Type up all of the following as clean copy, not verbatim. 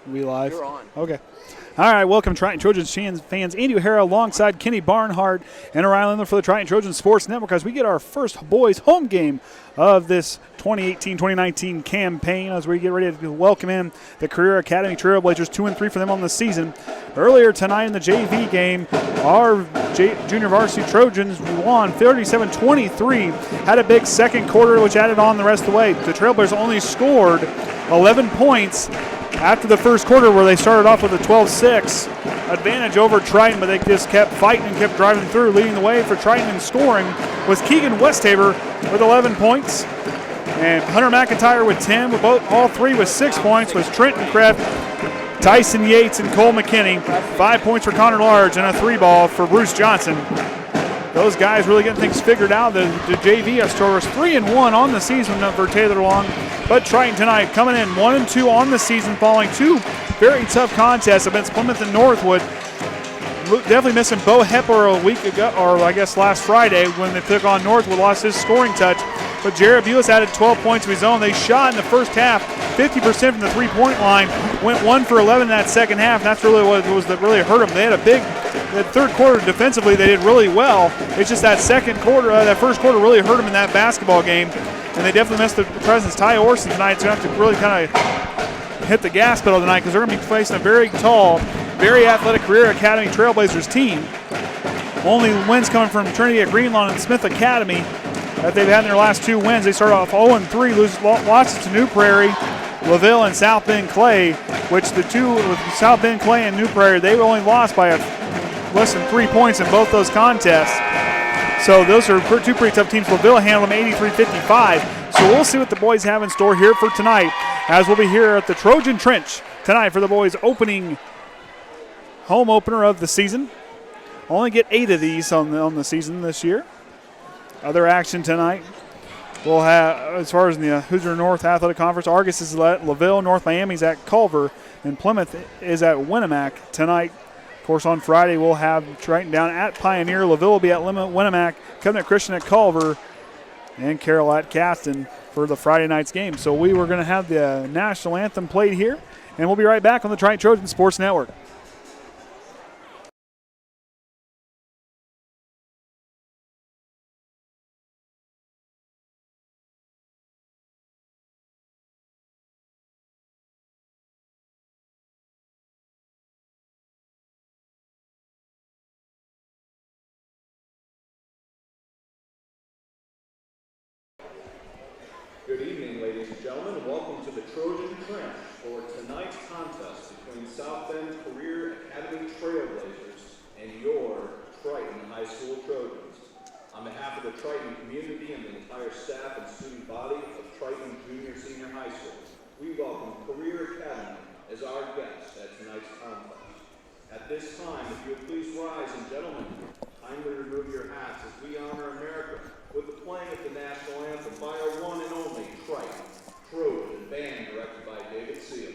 We live? You're on. Okay. All right, welcome Triton Trojans fans. Andy O'Hara alongside Kenny Barnhart and Orion Lemler for the Triton Trojans Sports Network as we get our first boys home game of this 2018-2019 campaign as we get ready to welcome in the Career Academy Trailblazers. 2-3 for them on the season. Earlier tonight in the JV game, our junior varsity Trojans won 37-23. Had a big second quarter which added on the rest of the way. The Trailblazers only scored 11 points after the first quarter where they started off with a 12-6 advantage over Triton, but they just kept fighting and kept driving through. Leading the way for Triton in scoring was Keegan Westafer with 11 points. And Hunter McIntyre with 10, all three with 6 points was Trenton Kreft, Tyson Yates, and Cole McKinney. 5 points for Connor Large and a 3-ball for Bruce Johnson. Those guys really getting things figured out. The JV scores 3-1 on the season for Taylor Long. But Triton tonight coming in 1-2 on the season, following two very tough contests against Plymouth and Northwood. Definitely missing Beau Hepler a week ago, or I guess last Friday when they took on Northwood, lost his scoring touch. But Jared Bules added 12 points of his own. They shot in the first half 50% from the three-point line, went 1 for 11 in that second half. And that's really what it was that really hurt them. They had that third quarter defensively, they did really well. It's just that second quarter, that first quarter really hurt them in that basketball game. And they definitely missed the presence. Tye Orsund tonight is going to have to really kind of hit the gas pedal tonight because they're going to be facing a very tall, very athletic Career Academy Trailblazers team. Only wins coming from Trinity at Greenlawn and Smith Academy that they've had in their last 2 wins. They started off 0-3, losses to New Prairie, LaVille, and South Bend Clay, which the two with South Bend Clay and New Prairie, they only lost by less than 3 points in both those contests. So those are two pretty tough teams. LaVille handled them 83-55. So we'll see what the boys have in store here for tonight, as we'll be here at the Trojan Trench tonight for the boys' home opener of the season. Only get 8 of these on the season this year. Other action tonight, we'll have, as far as in the Hoosier North Athletic Conference, Argus is at LaVille, North Miami's at Culver, and Plymouth is at Winnemac tonight. Of course, on Friday, we'll have Triton down at Pioneer. LaVille will be at Winnemac, Covenant Christian at Culver, and Carroll at Caston for the Friday night's game. So we were going to have the national anthem played here, and we'll be right back on the Triton Trojan Sports Network. Good evening, ladies and gentlemen. Welcome to the Trojan Trench for tonight's contest between South Bend Career Academy Trailblazers and your Triton High School Trojans. On behalf of the Triton community and the entire staff and student body of Triton Junior Senior High School, we welcome Career Academy as our guest at tonight's contest. At this time, if you would please rise, and gentlemen, kindly remove your hats as we honor America with the playing of the national anthem by our one and only Triton Trojan band directed by David Seal.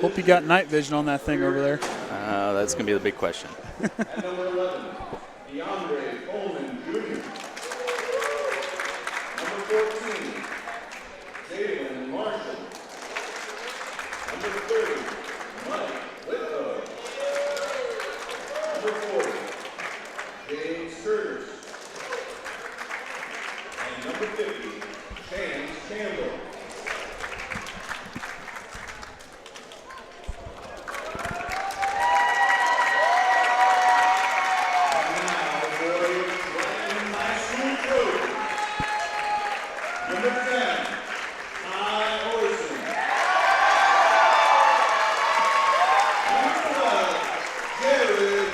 Hope you got night vision on that thing over there. That's going to be the big question. At number 11, DeAndre Coleman Jr. Number 14, Jalen Marshall. Number 30, Mike Whitlow. Number 40, James Curtis. And number 50, James Campbell. Number 10, Tye Orsund. Number 12,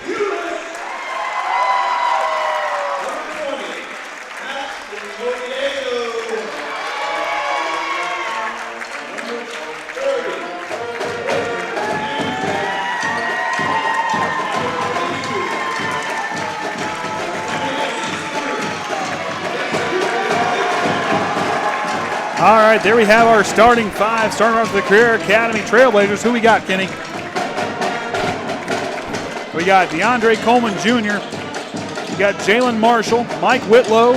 Bules. Number 20, Ashton Oviedo. Number 30, All right, there we have our starting five. Starting off with the Career Academy Trailblazers. Who we got, Kenny? We got DeAndre Coleman Jr. We got Jalen Marshall, Mike Whitlow,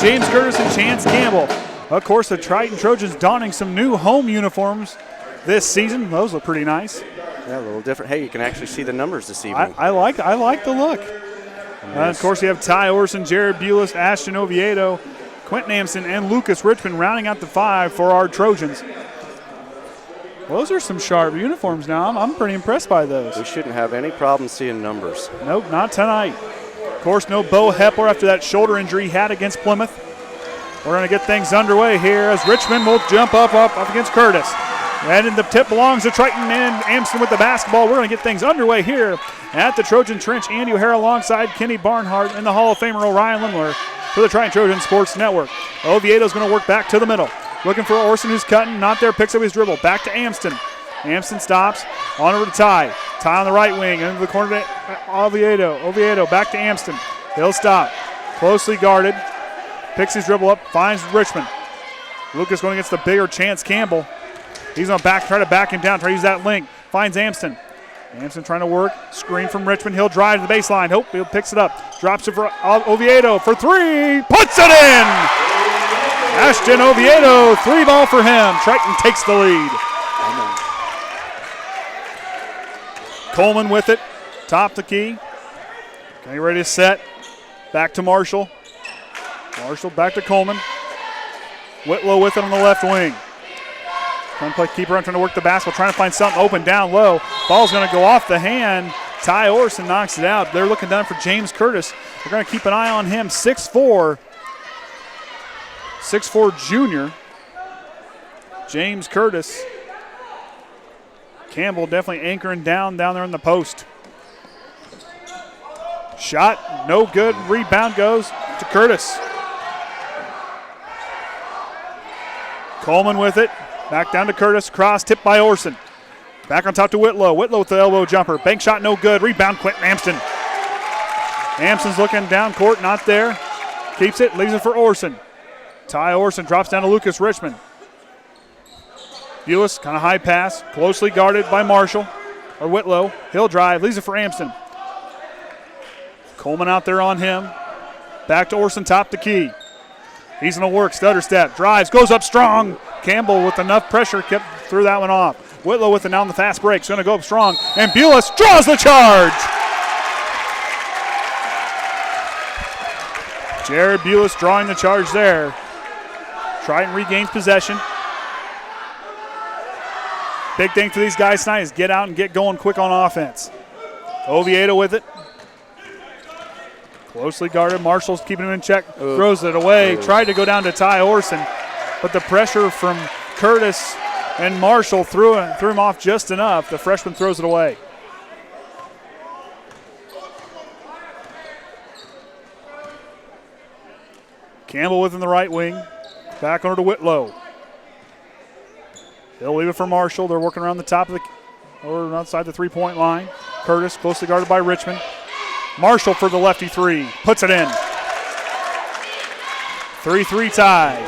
James Curtis, and Chance Campbell. Of course, the Triton Trojans donning some new home uniforms this season. Those look pretty nice. Yeah, a little different. Hey, you can actually see the numbers this evening. I like the look. Of course, you have Tye Orsund, Jared Bules, Ashton Oviedo, Quentin Amsden, and Lucas Richman rounding out the five for our Trojans. Those are some sharp uniforms now. I'm pretty impressed by those. We shouldn't have any problem seeing numbers. Nope, not tonight. Of course, no Beau Hepler after that shoulder injury he had against Plymouth. We're going to get things underway here as Richman will jump up against Curtis. And the tip belongs to Triton and Amsden with the basketball. We're going to get things underway here at the Trojan Trench. Andy O'Hara alongside Kenny Barnhart and the Hall of Famer Orion Lemler for the Triton Trojan Sports Network. Oviedo's going to work back to the middle. Looking for Orsund, who's cutting. Not there. Picks up his dribble. Back to Amsden. Amsden stops. On over to Tye. Tye on the right wing. Into the corner to Oviedo. Oviedo back to Amsden. He'll stop. Closely guarded. Picks his dribble up. Finds Richman. Lucas going against the bigger Chance Campbell. He's going to try to back him down. Try to use that link. Finds Amsden. Amsden trying to work. Screen from Richmond. He'll drive to the baseline. He picks it up. Drops it for Oviedo for three. Puts it in! Ashton Oviedo, 3-ball for him. Triton takes the lead. Coleman with it. Top the key. Okay, ready to set. Back to Marshall. Marshall back to Coleman. Whitlow with it on the left wing. Trying to play keeper on, trying to work the basketball, trying to find something open down low. Ball's going to go off the hand. Tye Orsund knocks it out. They're looking down for James Curtis. They're going to keep an eye on him. 6'4", junior. James Curtis. Campbell definitely anchoring down there in the post. Shot, no good. Rebound goes to Curtis. Coleman with it. Back down to Curtis. Cross tipped by Orsund. Back on top to Whitlow. Whitlow with the elbow jumper. Bank shot no good. Rebound Quentin Amsden. Amsden's looking down court. Not there. Keeps it. Leaves it for Orsund. Tye Orsund drops down to Lucas Richman. Bules kind of high pass. Closely guarded by Marshall. Or Whitlow. He'll drive. Leaves it for Amsden. Coleman out there on him. Back to Orsund. Top the key. He's going to work. Stutter step. Drives. Goes up strong. Campbell with enough pressure threw that one off. Whitlow with it now on the fast break. He's going to go up strong. And Bules draws the charge. Jared Bules drawing the charge there. Triton regains possession. Big thing for these guys tonight is get out and get going quick on offense. Oviedo with it. Closely guarded. Marshall's keeping him in check. Throws it away. Tried to go down to Tye Orsund, but the pressure from Curtis and Marshall threw him off just enough. The freshman throws it away. Campbell within the right wing. Back over to Whitlow. They'll leave it for Marshall. They're working around the top of or outside the three-point line. Curtis closely guarded by Richman. Marshall for the lefty three. Puts it in. 3-3 tie.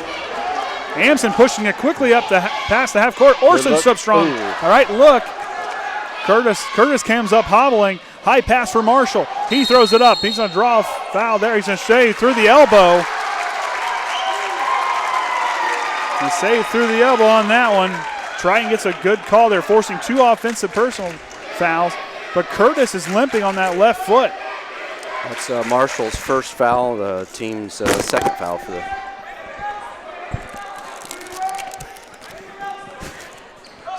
Amsden pushing it quickly up past the half court. Orsund up strong. All right, look. Curtis comes up hobbling. High pass for Marshall. He throws it up. He's going to draw a foul there. He's going to shave through the elbow. And save through the elbow on that one. Triton gets a good call there, forcing 2 offensive personal fouls. But Curtis is limping on that left foot. That's Marshall's first foul, the team's second foul for the.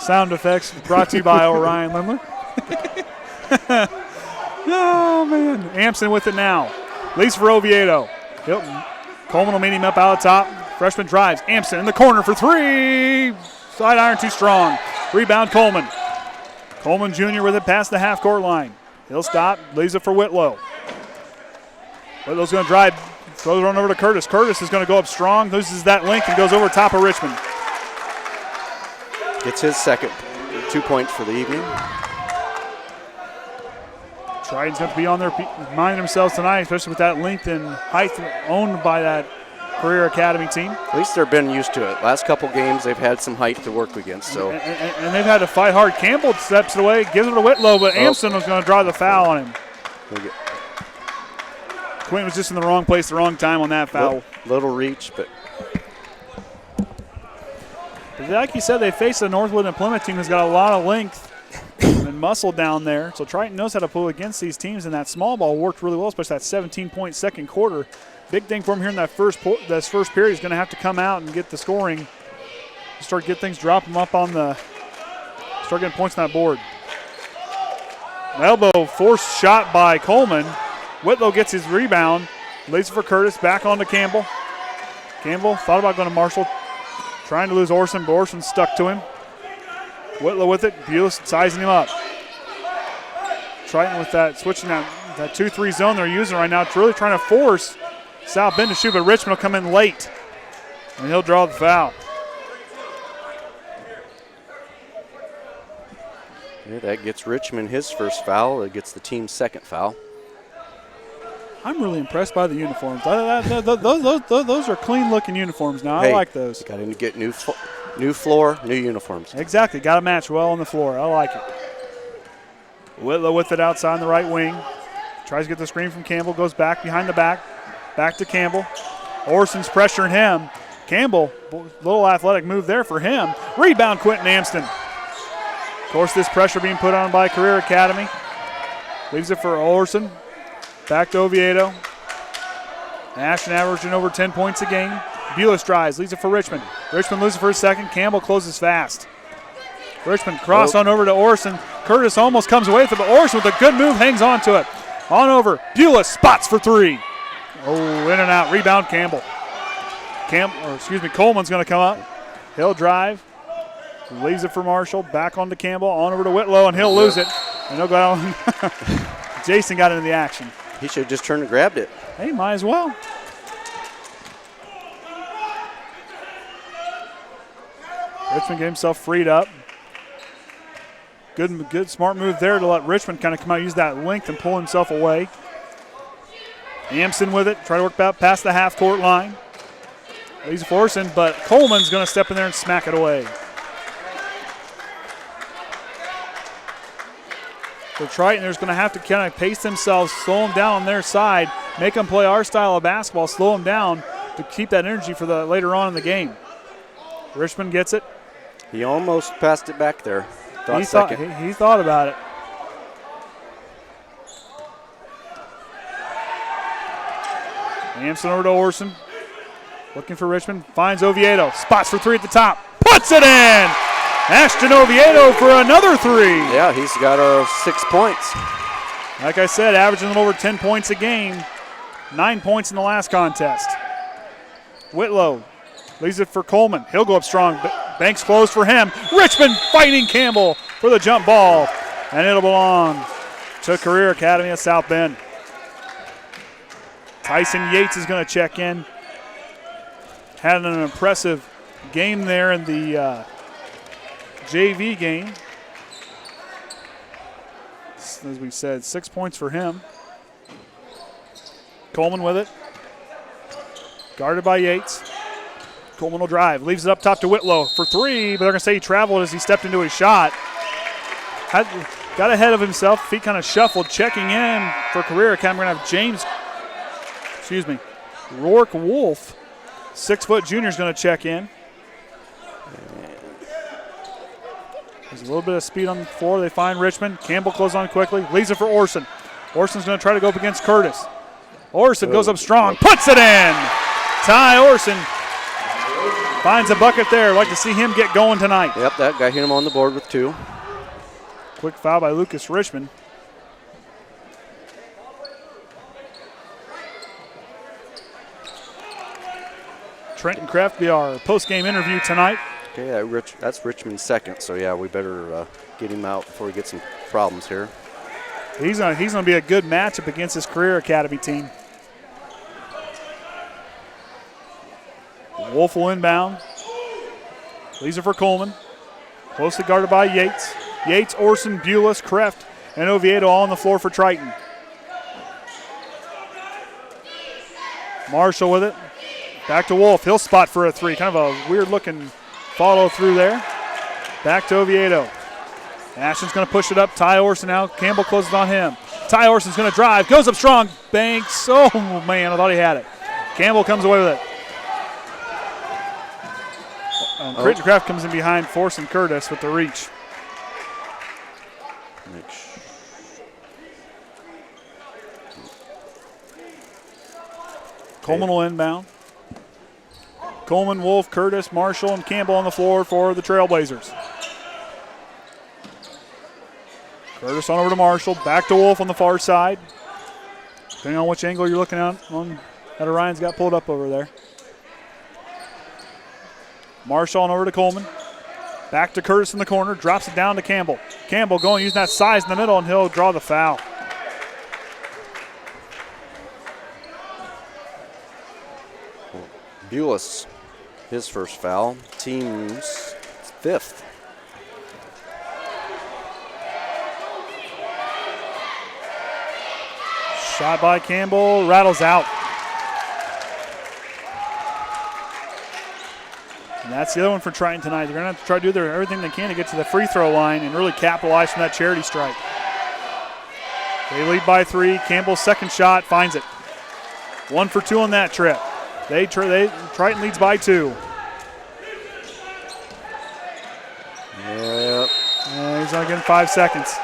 Sound effects brought to you by Orion Lemler. Oh, man. Amsden with it now. Leads for Oviedo. Coleman will meet him up out of top. Freshman drives. Amsden in the corner for 3. Side iron too strong. Rebound Coleman. Coleman Jr. with it past the half-court line. He'll stop. Leaves it for Whitlow. Whitlow's going to drive. Throws it on over to Curtis. Curtis is going to go up strong. Loses that length and goes over top of Richman. Gets his second 2 points for the evening. Triton's going to be on their mind themselves tonight, especially with that length and height owned by that career academy team. At least they've been used to it. Last couple games, they've had some height to work against. So and they've had to fight hard. Campbell steps it away, gives it to Whitlow, but Amsden was going to draw the foul on him. Quentin was just in the wrong place, the wrong time on that foul. Little reach, but like you said, they face a Northwood and Plymouth team that's got a lot of length and muscle down there. So Triton knows how to pull against these teams, and that small ball worked really well, especially that 17-point second quarter. Big thing for him here in that first period is going to have to come out and get the scoring, get things, drop them up on start getting points on that board. Elbow forced shot by Coleman. Whitlow gets his rebound, leads it for Curtis, back on to Campbell. Campbell thought about going to Marshall, trying to lose Orsund, but Orsund stuck to him. Whitlow with it, Bules sizing him up. Triton with that, switching that 2-3 zone they're using right now. It's really trying to force South Bend to shoot, but Richman will come in late, and he'll draw the foul. yeah, that gets Richman his first foul. It gets the team's second foul. I'm really impressed by the uniforms. Those are clean-looking uniforms now. Hey, I like those. Got to get new floor, new uniforms. Exactly. Got to match well on the floor. I like it. Whitlow with it outside on the right wing. Tries to get the screen from Campbell. Goes back behind the back. Back to Campbell. Orson's pressuring him. Campbell, little athletic move there for him. Rebound Quentin Amsden. Of course, this pressure being put on by Career Academy. Leaves it for Orsund. Back to Oviedo. Ashton averaging over 10 points a game. Bules drives, leaves it for Richman. Richman loses for a second. Campbell closes fast. Richman cross on over to Orsund. Curtis almost comes away with it, but Orsund with a good move hangs on to it. On over. Bules spots for 3. Oh, in and out. Rebound Campbell. Coleman's going to come up. He'll drive. Leaves it for Marshall. Back on to Campbell. On over to Whitlow, and he'll lose it. And he'll go down. Jason got into the action. He should have just turned and grabbed it. Hey, might as well. Richman get himself freed up. Good, smart move there to let Richman kind of come out, use that length and pull himself away. Amsden with it, try to work out past the half-court line. He's forcing, but Coleman's going to step in there and smack it away. So Triton, there's going to have to kind of pace themselves, slow them down on their side, make them play our style of basketball, slow them down to keep that energy for the later on in the game. Richman gets it. He almost passed it back there. He thought about it. Amsden over to Orsund. Looking for Richman. Finds Oviedo. Spots for 3 at the top. Puts it in! Ashton Oviedo for another 3. Yeah, he's got 6 points. Like I said, averaging a little over 10 points a game. 9 points in the last contest. Whitlow leaves it for Coleman. He'll go up strong. Banks closed for him. Richman fighting Campbell for the jump ball. And it'll belong to Career Academy of South Bend. Tyson Yates is going to check in. Had an impressive game there in the JV game. As we said, 6 points for him. Coleman with it. Guarded by Yates. Coleman will drive. Leaves it up top to Whitlow for 3, but they're going to say he traveled as he stepped into his shot. got ahead of himself. Feet kind of shuffled. Checking in for Career Academy. We're going to have Rourke Wolf, 6-foot junior, is going to check in. There's a little bit of speed on the floor. They find Richman. Campbell closes on quickly. Leaves it for Orsund. Orsund's going to try to go up against Curtis. Orsund goes up strong. Puts it in. Tye Orsund finds a bucket there. Like to see him get going tonight. Yep, that got him on the board with 2. Quick foul by Lucas Richman. Trenton Kreft be our post-game interview tonight. Okay, that's Richmond's second, so yeah, we better get him out before we get some problems here. He's gonna be a good matchup against his Career Academy team. Wolf will inbound. Leaves it for Coleman. Closely guarded by Yates. Yates, Orson, Bules, Kreft, and Oviedo all on the floor for Triton. Marshall with it. Back to Wolf. He'll spot for a 3. Kind of a weird-looking follow through there. Back to Oviedo. Ashton's going to push it up. Tye Orsund now. Campbell closes on him. Tye Orsund's going to drive. Goes up strong. Banks. Oh, man, I thought he had it. Campbell comes away with it. Trenton Kreft comes in behind, forcing Curtis with the reach. Coleman will inbound. Coleman, Wolf, Curtis, Marshall, and Campbell on the floor for the Trailblazers. Curtis on over to Marshall. Back to Wolf on the far side. Depending on which angle you're looking at, that Orion's got pulled up over there. Marshall on over to Coleman. Back to Curtis in the corner. Drops it down to Campbell. Campbell going, using that size in the middle, and he'll draw the foul. Bules, his first foul. Team's 5th. Shot by Campbell, rattles out. And that's the other one for Triton tonight. They're going to have to try to do everything they can to get to the free throw line and really capitalize from that charity strike. They lead by 3. Campbell's second shot finds it. 1 for 2 on that trip. Triton leads by 2. Yep. He's only getting 5 seconds.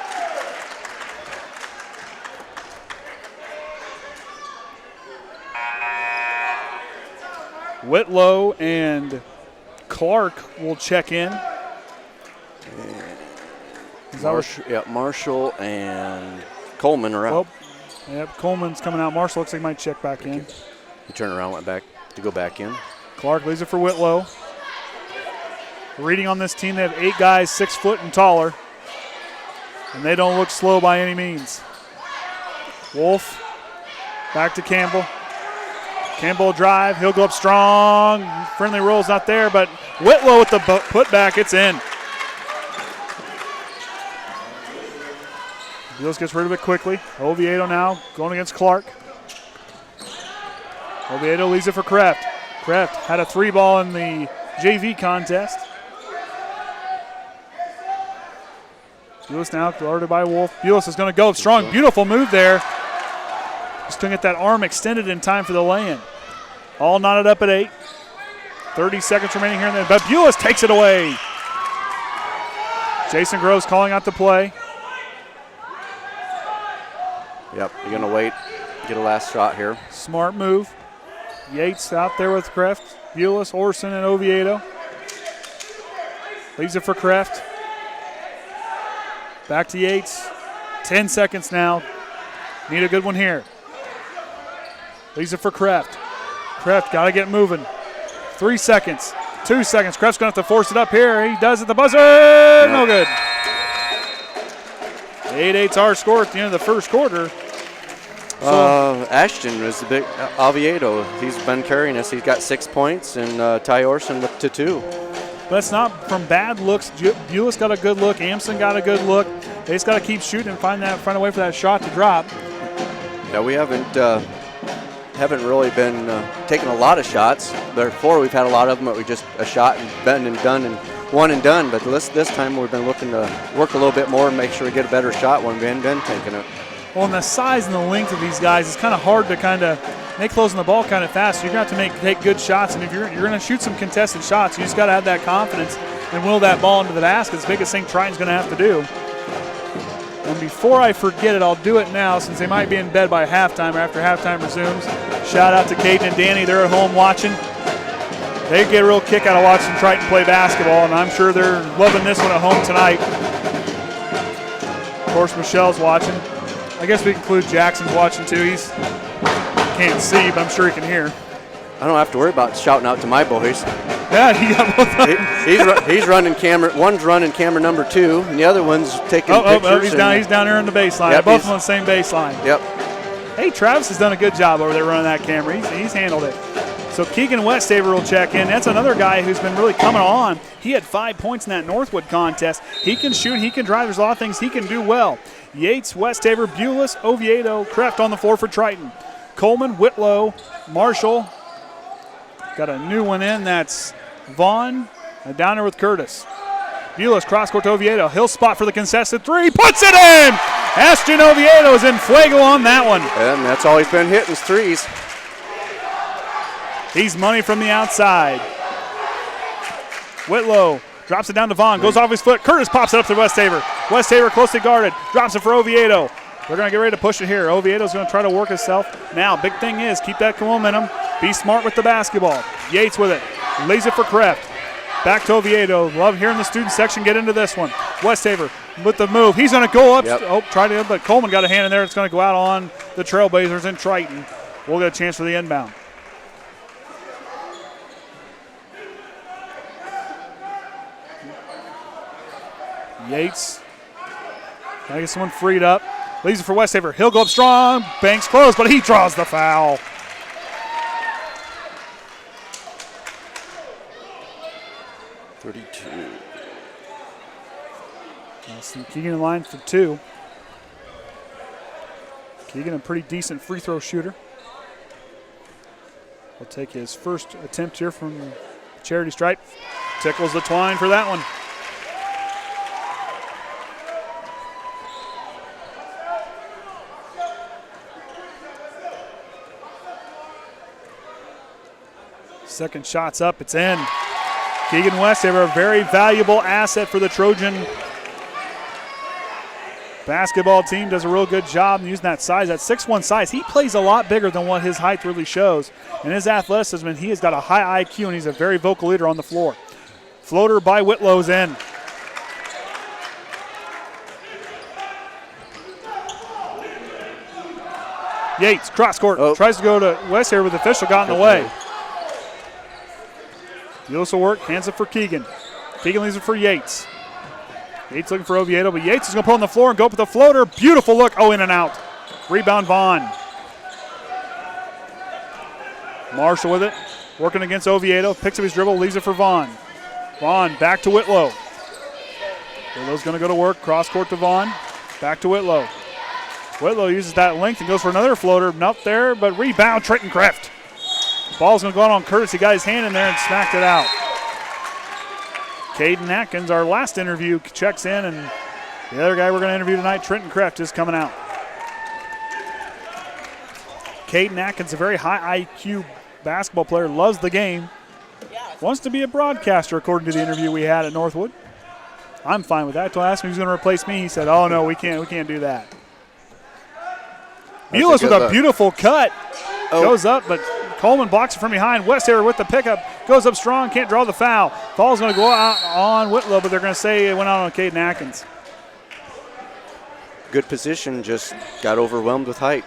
Whitlow and Clark will check in. Marshall and Coleman are out. Coleman's coming out. Marshall looks like he might check back in. He turned around, went back to go back in. Clark leaves it for Whitlow. Reading on this team, they have 8 guys 6 foot and taller, and they don't look slow by any means. Wolf back to Campbell. Campbell drive. He'll go up strong. Friendly roll's not there, but Whitlow with the putback. It's in. Bules gets rid of it quickly. Oviedo now going against Clark. Oviedo leaves it for Kreft. Kreft had a 3-ball in the JV contest. Bules now guarded by Wolf. Bules is going to go up strong. Beautiful move there. Just going to get that arm extended in time for the lay-in. All knotted up at 8. 30 seconds remaining here. But Bules takes it away. Jason Groves calling out the play. Yep, you're going to wait. Get a last shot here. Smart move. Yates out there with Kreft. Bules, Orson, and Oviedo. Leaves it for Kreft. Back to Yates. 10 seconds now. Need a good one here. Leaves it for Kreft. Kreft got to get moving. 3 seconds. 2 seconds. Kreft's going to have to force it up here. He does at the buzzer. No good. 8-8's our score at the end of the first quarter. Ashton was the big Oviedo. He's been carrying us. He's got 6 points, and Tye Orsund to 2. But it's not from bad looks. Bules got a good look. Amsden got a good look. They just got to keep shooting and find a way for that shot to drop. Yeah, we haven't haven't really been taking a lot of shots. Before we've had a lot of them, but we just a shot and been and done and one and done. But this time we've been looking to work a little bit more and make sure we get a better shot when we haven't been taking it. Well, and the size and the length of these guys, it's kind of hard to kind of make closing the ball kind of fast. So you're going to have to take good shots, and if you're going to shoot some contested shots, you just got to have that confidence and will that ball into the basket. It's the biggest thing Triton's going to have to do. And before I forget it, I'll do it now since they might be in bed by halftime or after halftime resumes. Shout out to Kaden and Danny. They're at home watching. They get a real kick out of watching Triton play basketball, and I'm sure they're loving this one at home tonight. Of course, Michelle's watching. I guess we can include Jackson's watching too. He can't see, but I'm sure he can hear. I don't have to worry about shouting out to my boys. Yeah, he got both of them. He's running camera. One's running camera number 2, and the other one's taking pictures. He's down here on the baseline. Yep, Both of them on the same baseline. Yep. Hey, Travis has done a good job over there running that camera. He's handled it. So Keegan Westafer will check in. That's another guy who's been really coming on. He had 5 points in that Northwood contest. He can shoot. He can drive. There's a lot of things he can do well. Yates, Westafer, Bules, Oviedo, Kreft on the floor for Triton. Coleman, Whitlow, Marshall. Got a new one in. That's Vaughn. Down there with Curtis. Bules cross court to Oviedo. He'll spot for the contested three. Puts it in! Ashton Oviedo is in fuego on that one. And that's all he's been hitting is threes. He's money from the outside. Whitlow drops it down to Vaughn. Goes off his foot. Curtis pops it up to Westafer. Westafer closely guarded. Drops it for Oviedo. They're going to get ready to push it here. Oviedo's going to try to work himself. Now, big thing is keep that momentum. Be smart with the basketball. Yates with it. Lays it for Kreft. Back to Oviedo. Love hearing the student section get into this one. Westafer with the move. He's going to go up. Yep. But Coleman got a hand in there. It's going to go out on the Trailblazers in Triton. We'll get a chance for the inbound. Yates. Trying to get someone freed up. Leaves it for Westafer. He'll go up strong. Banks close, but he draws the foul. Keegan in line for 2. Keegan, a pretty decent free throw shooter. Will take his first attempt here from the charity stripe. Tickles the twine for that one. Second shot's up, it's in. Keegan Westafer, a very valuable asset for the Trojan basketball team, does a real good job using that size, that 6'1" size. He plays a lot bigger than what his height really shows. And his athleticism, he has got a high IQ, and he's a very vocal leader on the floor. Floater by Whitlow's in. Yates, cross court, tries to go to Westafer, but the official got in the way. Bules will work, hands it for Keegan. Keegan leaves it for Yates. Yates looking for Oviedo, but Yates is going to put on the floor and go up with the floater. Beautiful look. Oh, in and out. Rebound, Vaughn. Marshall with it, working against Oviedo. Picks up his dribble, leaves it for Vaughn. Vaughn back to Whitlow. Whitlow's going to go to work. Cross court to Vaughn. Back to Whitlow. Whitlow uses that length and goes for another floater. Not there, but rebound, Trenton Kreft. Ball's going to go out on Curtis. He got his hand in there and smacked it out. Kaden Atkins, our last interview, checks in, and the other guy we're going to interview tonight, Trenton Kreft, is coming out. Kaden Atkins, a very high IQ basketball player, loves the game, wants to be a broadcaster, according to the interview we had at Northwood. I'm fine with that. Until I asked him who's going to replace me, he said, "Oh no, we can't do that." Bules with a beautiful cut, goes up, but Coleman blocks it from behind. Westafer with the pickup, goes up strong, can't draw the foul. Foul's going to go out on Whitlow, but they're going to say it went out on Kaden Atkins. Good position, just got overwhelmed with height.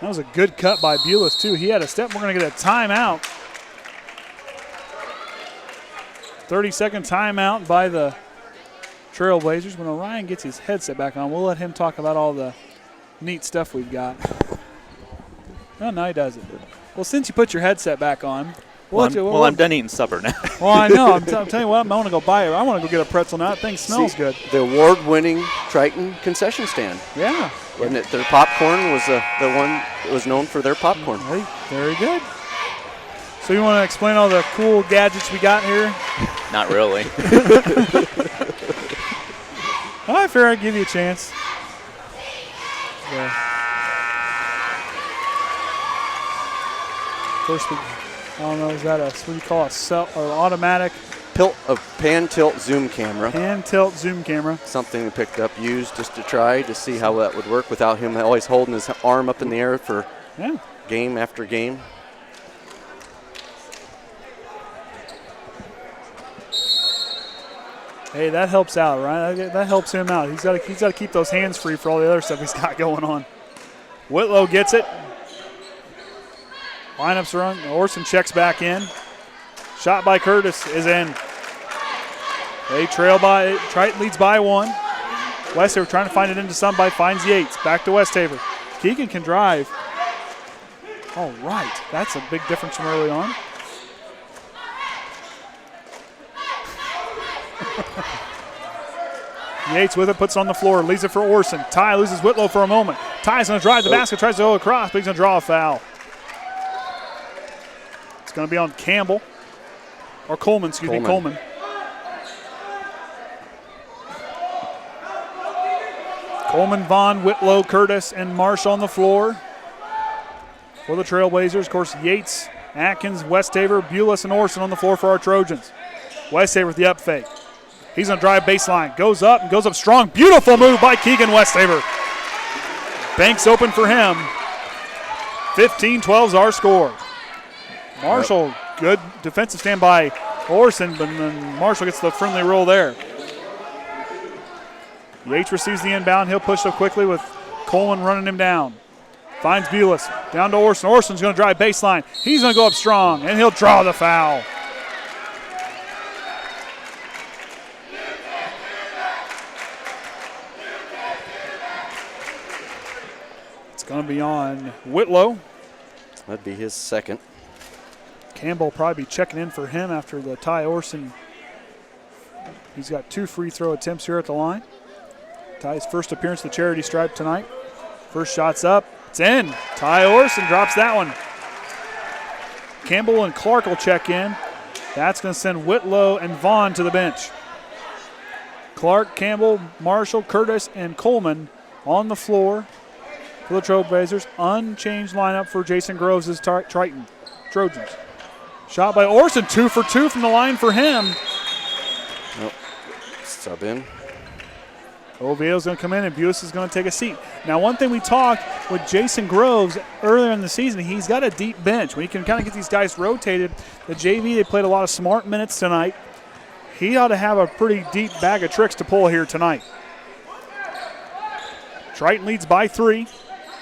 That was a good cut by Bules, too. He had a step. We're going to get a timeout. 30-second timeout by the Trailblazers. When Orion gets his headset back on, we'll let him talk about all the neat stuff we've got. Oh, no, he doesn't. Well, since you put your headset back on, Well, I'm done eating supper now. Well, I know. I'm telling you what, I want to go buy it. I want to go get a pretzel now. That thing smells good. The award-winning Triton concession stand. Yeah. Wasn't it? Their popcorn was the one that was known for their popcorn. Very good. So you want to explain all the cool gadgets we got here? Not really. I figure I'd give you a chance. Yeah. First, I don't know, is that what do you call it, or automatic? Pan tilt zoom camera. Pan tilt zoom camera. Something we picked up, used just to see how that would work without him always holding his arm up in the air for game after game. Hey, that helps out, right? That helps him out. He's got to keep those hands free for all the other stuff he's got going on. Whitlow gets it. Lineups run. Orsund checks back in. Shot by Curtis is in. They trail by. Triton leads by 1. Westafer trying to find it into somebody. Finds Yates. Back to Westafer. Keegan can drive. All right. That's a big difference from early on. Yates with it, puts it on the floor, leaves it for Orsund. Tye loses Whitlow for a moment. Tye's going to drive the basket, tries to go across, but he's going to draw a foul. It's going to be on Campbell. Or Coleman, Coleman. Coleman, Vaughn, Whitlow, Curtis, and Marsh on the floor for the Trailblazers. Of course, Yates, Atkins, Westafer, Bules, and Orsund on the floor for our Trojans. Westafer with the up fake. He's going to drive baseline. Goes up strong. Beautiful move by Keegan Westafer. Banks open for him. 15-12 is our score. Marshall, good defensive stand by Orsund, but then Marshall gets the friendly roll there. Yates receives the inbound. He'll push up quickly with Coleman running him down. Finds Bules. Down to Orsund. Orsund's going to drive baseline. He's going to go up strong, and he'll draw the foul. It's going to be on Whitlow. That'd be his second. Campbell will probably be checking in for him after the Tye Orsund. He's got 2 free throw attempts here at the line. Tye's first appearance at the charity stripe tonight. First shot's up. It's in. Tye Orsund drops that one. Campbell and Clark will check in. That's going to send Whitlow and Vaughn to the bench. Clark, Campbell, Marshall, Curtis, and Coleman on the floor for the Trailblazers. Unchanged lineup for Jason Groves' Triton Trojans. Shot by Orsund, 2 for 2 from the line for him. Nope. Sub in. Oviedo's going to come in and Bules is going to take a seat. Now, one thing we talked with Jason Groves earlier in the season, he's got a deep bench. We can kind of get these guys rotated. The JV, they played a lot of smart minutes tonight. He ought to have a pretty deep bag of tricks to pull here tonight. Triton leads by 3.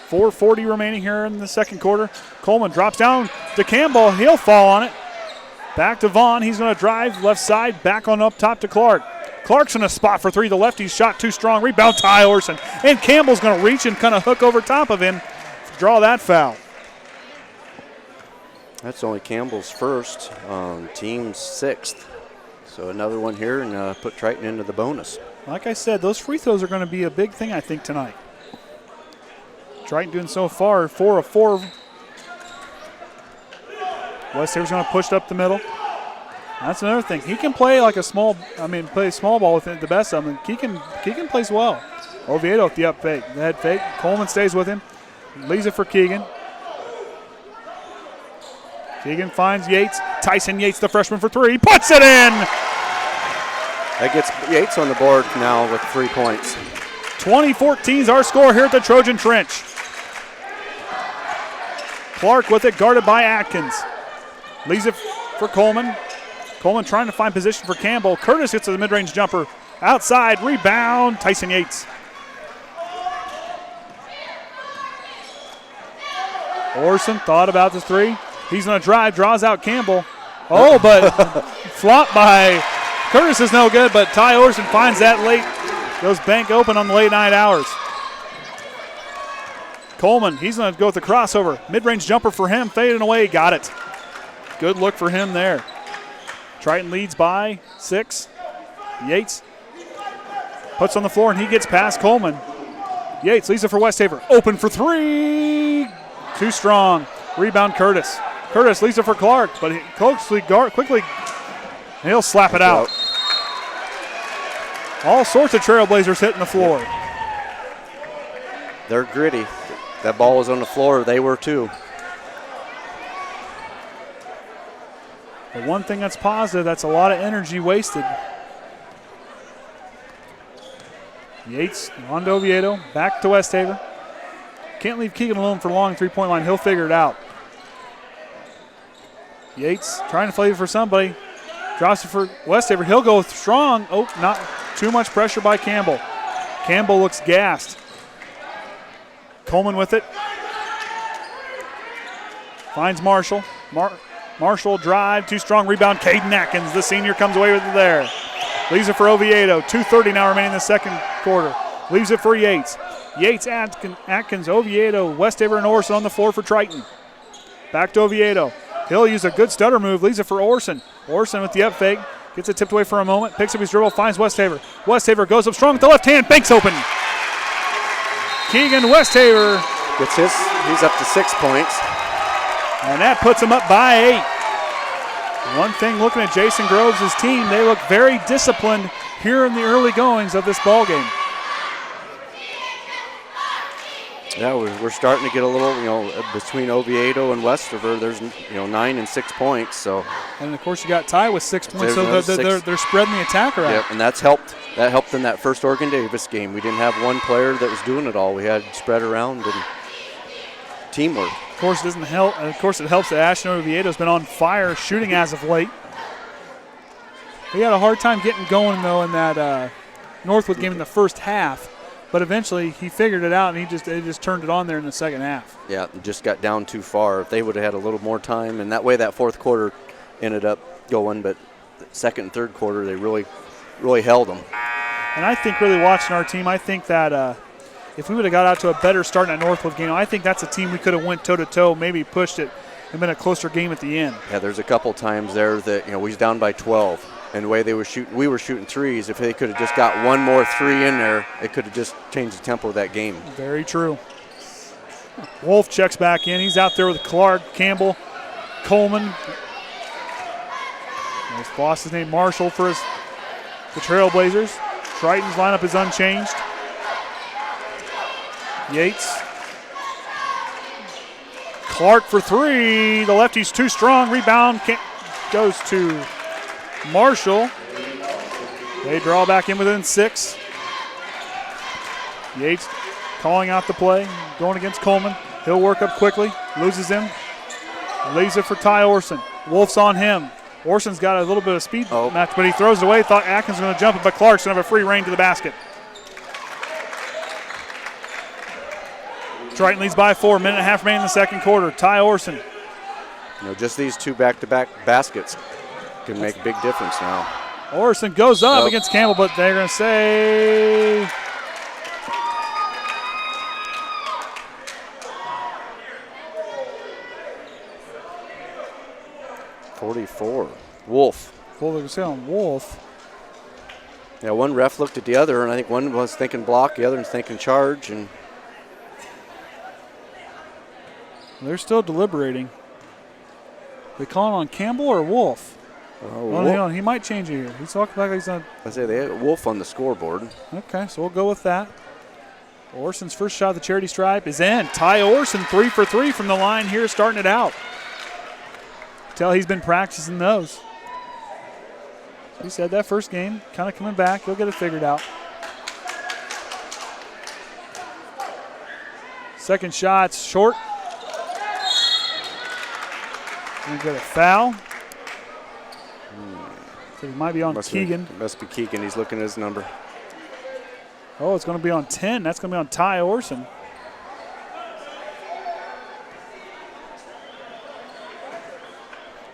4:40 remaining here in the second quarter. Coleman drops down to Campbell. He'll fall on it. Back to Vaughn. He's going to drive left side. Back on up top to Clark. Clark's in a spot for 3. The lefty's shot too strong. Rebound Tye Orsund. And Campbell's going to reach and kind of hook over top of him. Draw that foul. That's only Campbell's first. Team's 6th. So another one here and put Triton into the bonus. Like I said, those free throws are going to be a big thing, I think, tonight. Triton doing so far 4 of 4. Westafer's going to push it up the middle. That's another thing. He can play like play small ball with the best of them. Keegan plays well. Oviedo with the up fake. The head fake. Coleman stays with him. Leaves it for Keegan. Keegan finds Yates. Tyson Yates, the freshman, for 3. Puts it in! That gets Yates on the board now with 3 points. 20-14 is our score here at the Trojan Trench. Clark with it, guarded by Atkins. Leaves it for Coleman. Coleman trying to find position for Campbell. Curtis gets to the mid-range jumper. Outside, rebound, Tyson Yates. Orsund thought about the 3. He's going to drive, draws out Campbell. Oh, but flop by Curtis is no good, but Tye Orsund finds that late. Goes bank open on the late night hours. Coleman, he's going to go with the crossover. Mid-range jumper for him, fading away, got it. Good look for him there. Triton leads by 6. Yates puts on the floor, and he gets past Coleman. Yates leaves it for Westafer. Open for 3. Too strong. Rebound Curtis. Curtis leaves it for Clark, but he quickly, he'll slap it out. All sorts of Trailblazers hitting the floor. They're gritty. That ball was on the floor. They were too. The one thing that's positive, that's a lot of energy wasted. Yates on to Oviedo, back to Westafer. Can't leave Keegan alone for long three-point line. He'll figure it out. Yates trying to play for somebody. Drops it for Westafer. He'll go strong. Oh, not too much pressure by Campbell. Campbell looks gassed. Coleman with it. Finds Marshall. Marshall drive, too strong. Rebound, Kaden Atkins. The senior comes away with it there. Leaves it for Oviedo. 2:30 now remaining in the second quarter. Leaves it for Yates. Yates, Atkins, Oviedo, Westafer, and Orsund on the floor for Triton. Back to Oviedo. He'll use a good stutter move. Leaves it for Orsund. Orsund with the up fake. Gets it tipped away for a moment. Picks up his dribble. Finds Westafer. Westafer goes up strong with the left hand. Banks open. Keegan Westafer. Gets he's up to 6 points. And that puts him up by 8. One thing looking at Jason Groves' team, they look very disciplined here in the early goings of this ball game. Yeah, we're starting to get a little, between Oviedo and Westafer, there's, 9 and 6 points. So. And of course you got Tye with 6 points, so they're spreading the attack around. Yep, and that's helped. That helped in that first Oregon Davis game. We didn't have one player that was doing it all. We had spread around and teamwork. Of course, it doesn't help. Of course, it helps that Ashton Oviedo has been on fire shooting as of late. He had a hard time getting going though in that Northwood game in the first half. But eventually he figured it out, and they just turned it on there in the second half. Yeah, just got down too far. If they would have had a little more time, and that way that fourth quarter ended up going, but the second and third quarter they really held them. And I think really watching our team, I think that if we would have got out to a better start in that Northwood game, I think that's a team we could have went toe-to-toe, maybe pushed it, and been a closer game at the end. Yeah, there's a couple times there that, we was down by 12. And the way they were shooting, we were shooting threes. If they could have just got one more 3 in there, it could have just changed the tempo of that game. Very true. Wolf checks back in. He's out there with Clark, Campbell, Coleman. His boss is named Marshall for the Trailblazers. Triton's lineup is unchanged. Yates. Clark for 3. The lefty's too strong. Rebound goes to Marshall. They draw back in within 6. Yates calling out the play, going against Coleman. He'll work up quickly, loses him. Leaves it for Tye Orsund. Wolf's on him. Orsund's got a little bit of speed match, but he throws it away. Thought Atkins was going to jump it, but Clark's going to have a free reign to the basket. Triton leads by 4. Minute and a half remaining in the second quarter. Tye Orsund. Just these 2 back-to-back baskets can make a big difference now. Orsund goes up against Campbell, but they're going to say 44. Wolf. Well, they're saying Wolf. Yeah, one ref looked at the other, and I think one was thinking block, the other was thinking charge, and they're still deliberating. They calling on Campbell or Wolf? He might change it here. He's talking like he's on. I say they had Wolf on the scoreboard. Okay, so we'll go with that. Orsund's first shot of the charity stripe is in. Tye Orsund 3 for 3 from the line here, starting it out. Tell he's been practicing those. He said that first game, kind of coming back. He'll get it figured out. Second shot's short. We get a foul. So he might be on Keegan. Must be Keegan. He's looking at his number. Oh, it's going to be on 10. That's going to be on Tye Orsund.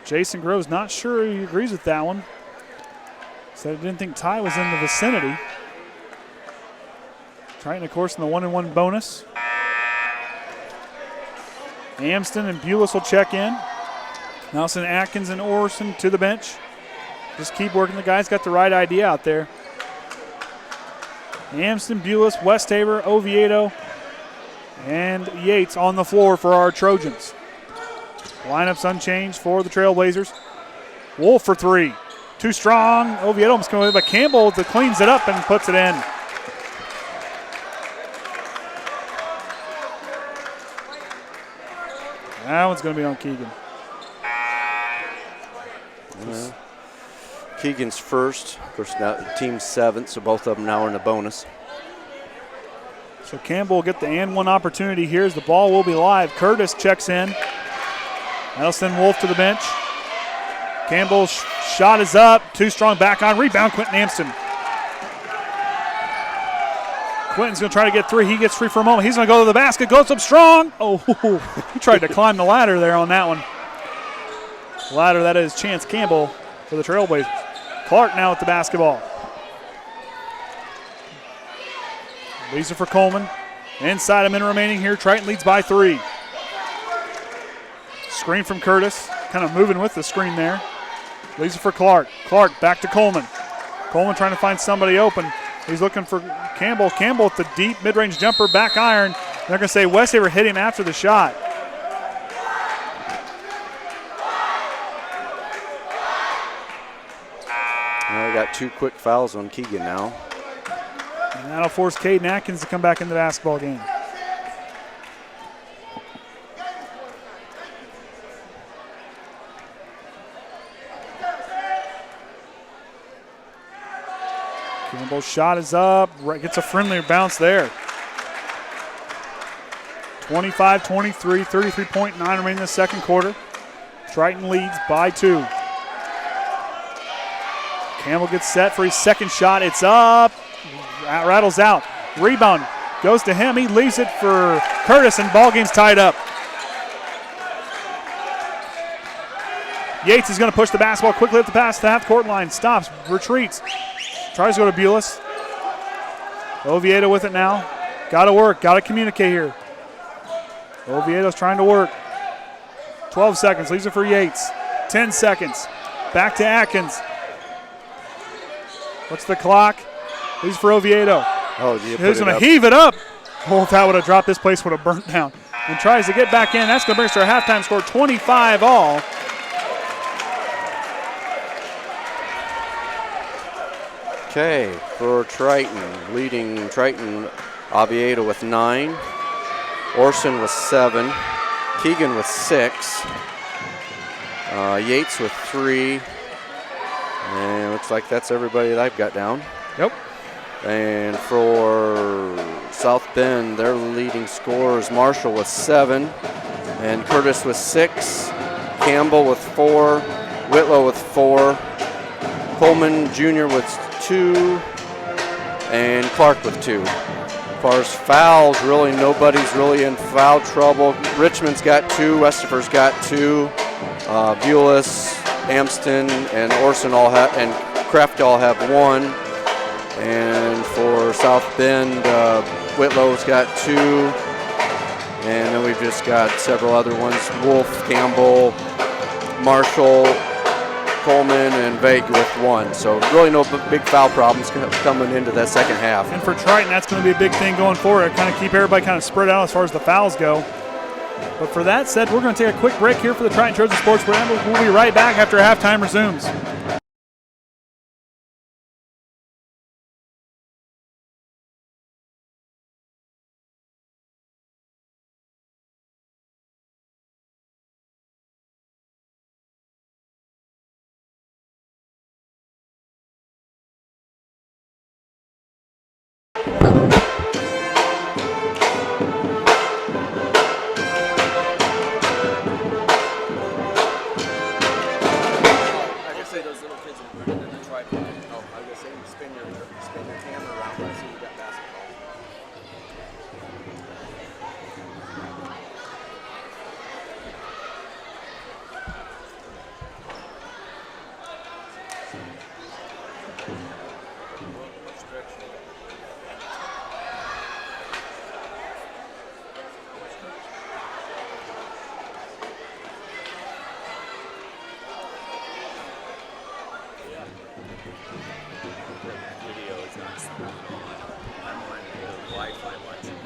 Jason Groves not sure he agrees with that one. Said he didn't think Tye was in the vicinity. Triton, of course, in the 1-and-1 bonus. Amsden and Bules will check in. Now send Atkins and Orsund to the bench. Just keep working. The guys got the right idea out there. Amsden, Bules, Westafer, Oviedo, and Yates on the floor for our Trojans. Lineups unchanged for the Trailblazers. Wolf for three. Too strong. Oviedo almost coming in, but Campbell cleans it up and puts it in. That one's going to be on Keegan. Well, Keegan's first. Of course, now team's seventh, so both of them now are in the bonus. So Campbell will get the and one opportunity here as the ball will be live. Curtis checks in. That'll send Wolf to the bench. Campbell's shot is up. Too strong, back on. Rebound, Quentin Amsden. Quentin's going to try to get three. He gets free for a moment. He's going to go to the basket. Goes up strong. Oh, he tried to climb the ladder there on that one. Ladder, that is Chance Campbell for the Trailblazers. Clark now with the basketball. Lisa for Coleman. Inside a minute remaining here. Triton leads by 3. Screen from Curtis. Kind of moving with the screen there. Lisa for Clark. Clark back to Coleman. Coleman trying to find somebody open. He's looking for Campbell. Campbell with the deep mid-range jumper, back iron. They're going to say Westafer hit him after the shot. Well, we got 2 quick fouls on Keegan now. And that'll force Kaden Atkins to come back into the basketball game. Campbell's shot is up. Gets a friendly bounce there. 25-23, 33.9 remaining in the second quarter. Triton leads by 2. Campbell gets set for his second shot. It's up. Rattles out. Rebound goes to him. He leaves it for Curtis, and ball game's tied up. Yates is going to push the basketball quickly at the pass to the half-court line. Stops, retreats. Tries to go to Bules. Oviedo with it now. Got to work. Got to communicate here. Oviedo's trying to work. 12 seconds. Leaves it for Yates. 10 seconds. Back to Atkins. What's the clock? Leaves for Oviedo. Oh, He's going to heave it up. Oh, if that would have dropped, this place would have burnt down. And tries to get back in. That's going to bring us to our halftime score, 25 all. Okay, for Triton, leading Triton, Oviedo with 9, Orsund with 7, Keegan with 6, Yates with 3, and looks like that's everybody that I've got down. Yep. And for South Bend, their leading scorers, Marshall with 7, and Curtis with 6, Campbell with 4, Whitlow with 4, Coleman Jr. with 2, and Clark with 2. As far as fouls, really nobody's really in foul trouble. Richman's got 2, Westafer's got 2, Bules, Amsden, and Orsund all have, and Kreft all have 1. And for South Bend, Whitlow's got 2, and then we've just got several other ones: Wolf, Campbell, Marshall, Coleman, and Vague with 1. So really no big foul problems coming into that second half. And for Triton, that's going to be a big thing going forward. Kind of keep everybody kind of spread out as far as the fouls go. But for that said, we're going to take a quick break here for the Triton Trojans Sports Brand. We'll be right back after halftime resumes. Video is not smart. I'm on the Wi-Fi watching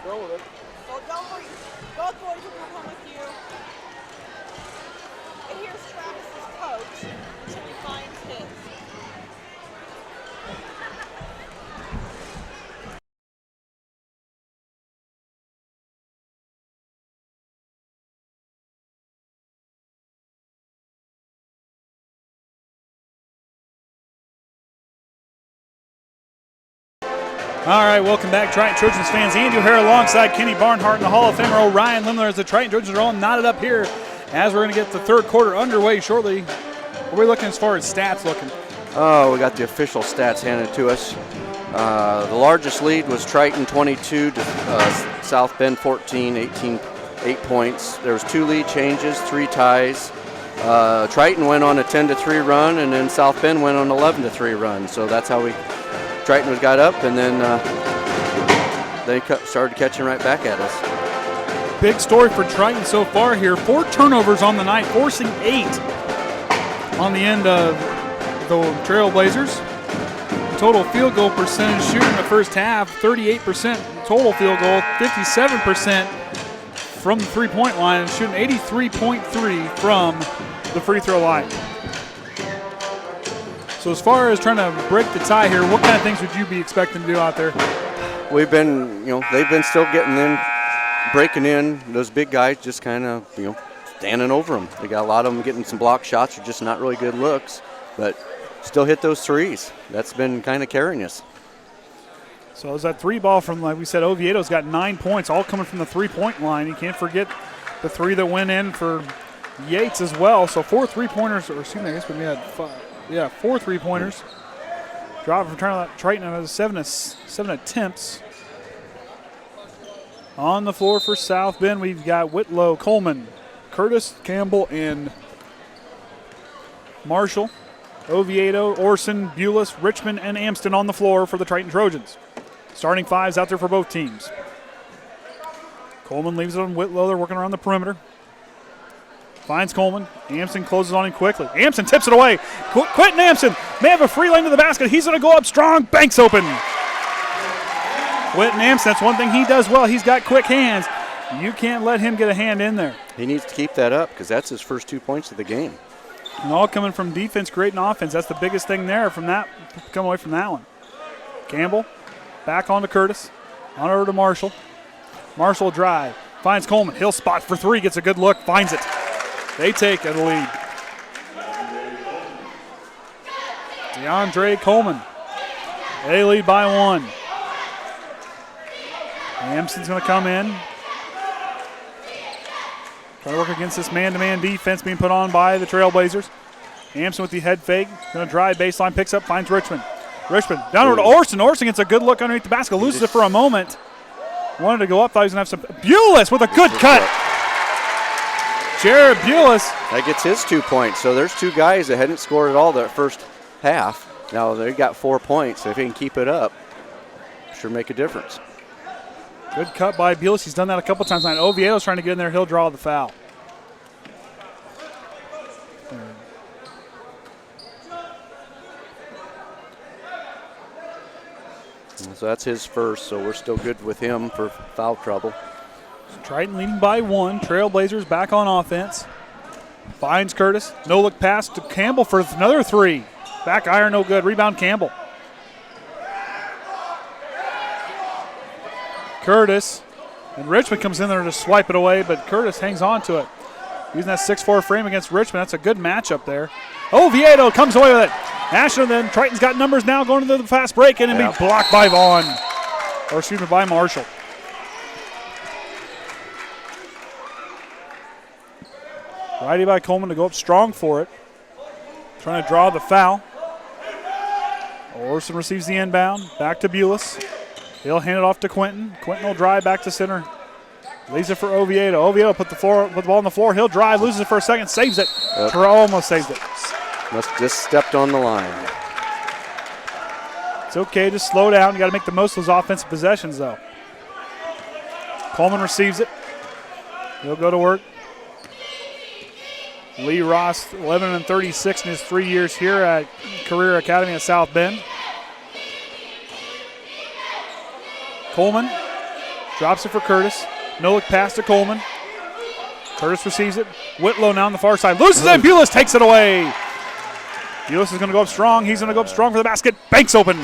Go with it. Well, don't worry. Both boys will come home with you. And here's Travis's coach until he finds his. All right, welcome back, Triton Trojans fans. Andy O'Hara alongside Kenny Barnhart and the Hall of Famer Orion Lemler as the Triton Trojans are all knotted up here as we're going to get the third quarter underway shortly. What are we looking as far as stats looking? Oh, we got the official stats handed to us. The largest lead was Triton 22 to South Bend 14, 18, 8 points. There was 2 lead changes, 3 ties. Triton went on a 10-3 run, and then South Bend went on an 11-3 run. So that's how Triton got up, and then they started catching right back at us. Big story for Triton so far here. 4 turnovers on the night, forcing 8 on the end of the Trailblazers. Total field goal percentage shooting in the first half, 38% total field goal, 57% from the three-point line, and shooting 83.3 from the free throw line. So as far as trying to break the tie here, what kind of things would you be expecting to do out there? We've been, they've been still getting in, breaking in. Those big guys just kind of, standing over them. They got a lot of them getting some block shots, or just not really good looks, but still hit those threes. That's been kind of carrying us. So is that 3 ball from, like we said, Oviedo's got 9 points, all coming from the three-point line. You can't forget the 3 that went in for Yates as well. So 4 3-pointers, or excuse me, I guess we had 5. Yeah, 4 3-pointers. Drop from Triton out of 7 attempts. On the floor for South Bend, we've got Whitlow, Coleman, Curtis, Campbell, and Marshall. Oviedo, Orsund, Bules, Richman, and Amsden on the floor for the Triton Trojans. Starting 5s out there for both teams. Coleman leaves it on Whitlow. They're working around the perimeter. Finds Coleman. Amsden closes on him quickly. Amsden tips it away. Quentin Amsden may have a free lane to the basket. He's going to go up strong. Banks open. Quentin Amsden, that's one thing he does well. He's got quick hands. You can't let him get a hand in there. He needs to keep that up because that's his first 2 points of the game. And all coming from defense, creating offense. That's the biggest thing there from that. Come away from that one. Campbell back on to Curtis. On over to Marshall. Marshall drive. Finds Coleman. He'll spot for 3. Gets a good look. Finds it. They take the lead. DeAndre Coleman. They lead by 1. Amsden's going to come in. Try to work against this man-to-man defense being put on by the Trailblazers. Amsden with the head fake. Going to drive baseline, picks up, finds Richman. Richman down over to Orsund. Orsund gets a good look underneath the basket. Loses it for a moment. Wanted to go up. Thought he was going to have some. Bules with a good cut. Jared Bules. That gets his 2 points. So there's 2 guys that hadn't scored at all that first half. Now they got 4 points. If he can keep it up, sure make a difference. Good cut by Bules. He's done that a couple times now. Oviedo's trying to get in there. He'll draw the foul. So that's his first, so we're still good with him for foul trouble. Triton leading by 1. Trailblazers back on offense. Finds Curtis. No look pass to Campbell for another 3. Back iron, no good. Rebound Campbell. Curtis. And Richmond comes in there to swipe it away, but Curtis hangs on to it. Using that 6'4 frame against Richmond. That's a good matchup there. Oviedo comes away with it. Ashton, then Triton's got numbers now going to the fast break in and be blocked by Vaughn. Or excuse me, by Marshall. Righty by Coleman to go up strong for it. Trying to draw the foul. Orsund receives the inbound. Back to Bules. He'll hand it off to Quentin. Quentin will drive back to center. Leaves it for Oviedo. Oviedo put the ball on the floor. He'll drive, loses it for a second, saves it. Almost saves it. Must just stepped on the line. It's okay, just slow down. You got to make the most of those offensive possessions, though. Coleman receives it. He'll go to work. Lee Ross, 11-36 in his 3 years here at Career Academy at South Bend. Coleman Drops it for Curtis. No look pass to Coleman. Curtis receives it. Whitlow now on the far side. Loses it. Bules takes it away. Bules is going to go up strong. He's going to go up strong for the basket. Banks open.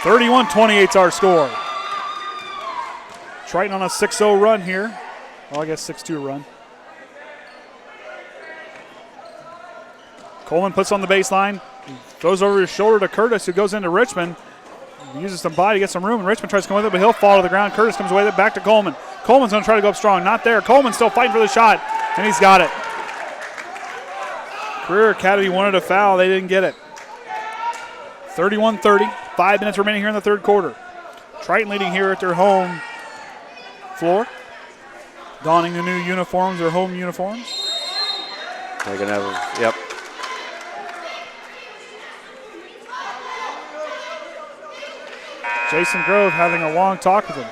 31-28 is our score. Triton on a 6-0 run here. Well, I guess 6-2 run. Coleman puts on the baseline. Throws over his shoulder to Curtis, who goes into Richman. Uses some body to get some room, and Richman tries to come with it, but he'll fall to the ground. Curtis comes away with it back to Coleman. Coleman's going to try to go up strong. Not there. Coleman still fighting for the shot, and he's got it. Career Academy wanted a foul. They didn't get it. 31-30. 5 minutes remaining here in the third quarter. Triton leading here at their home floor. Donning the new uniforms, their home uniforms. They're going to have, yep. Jason Grove having a long talk with him.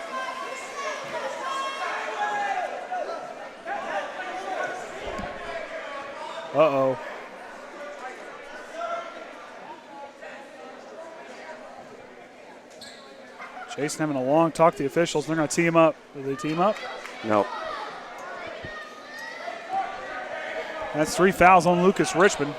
Uh-oh. Jason having a long talk to the officials. They're going to team up. Do they team up? No. That's 3 fouls on Lucas Richman.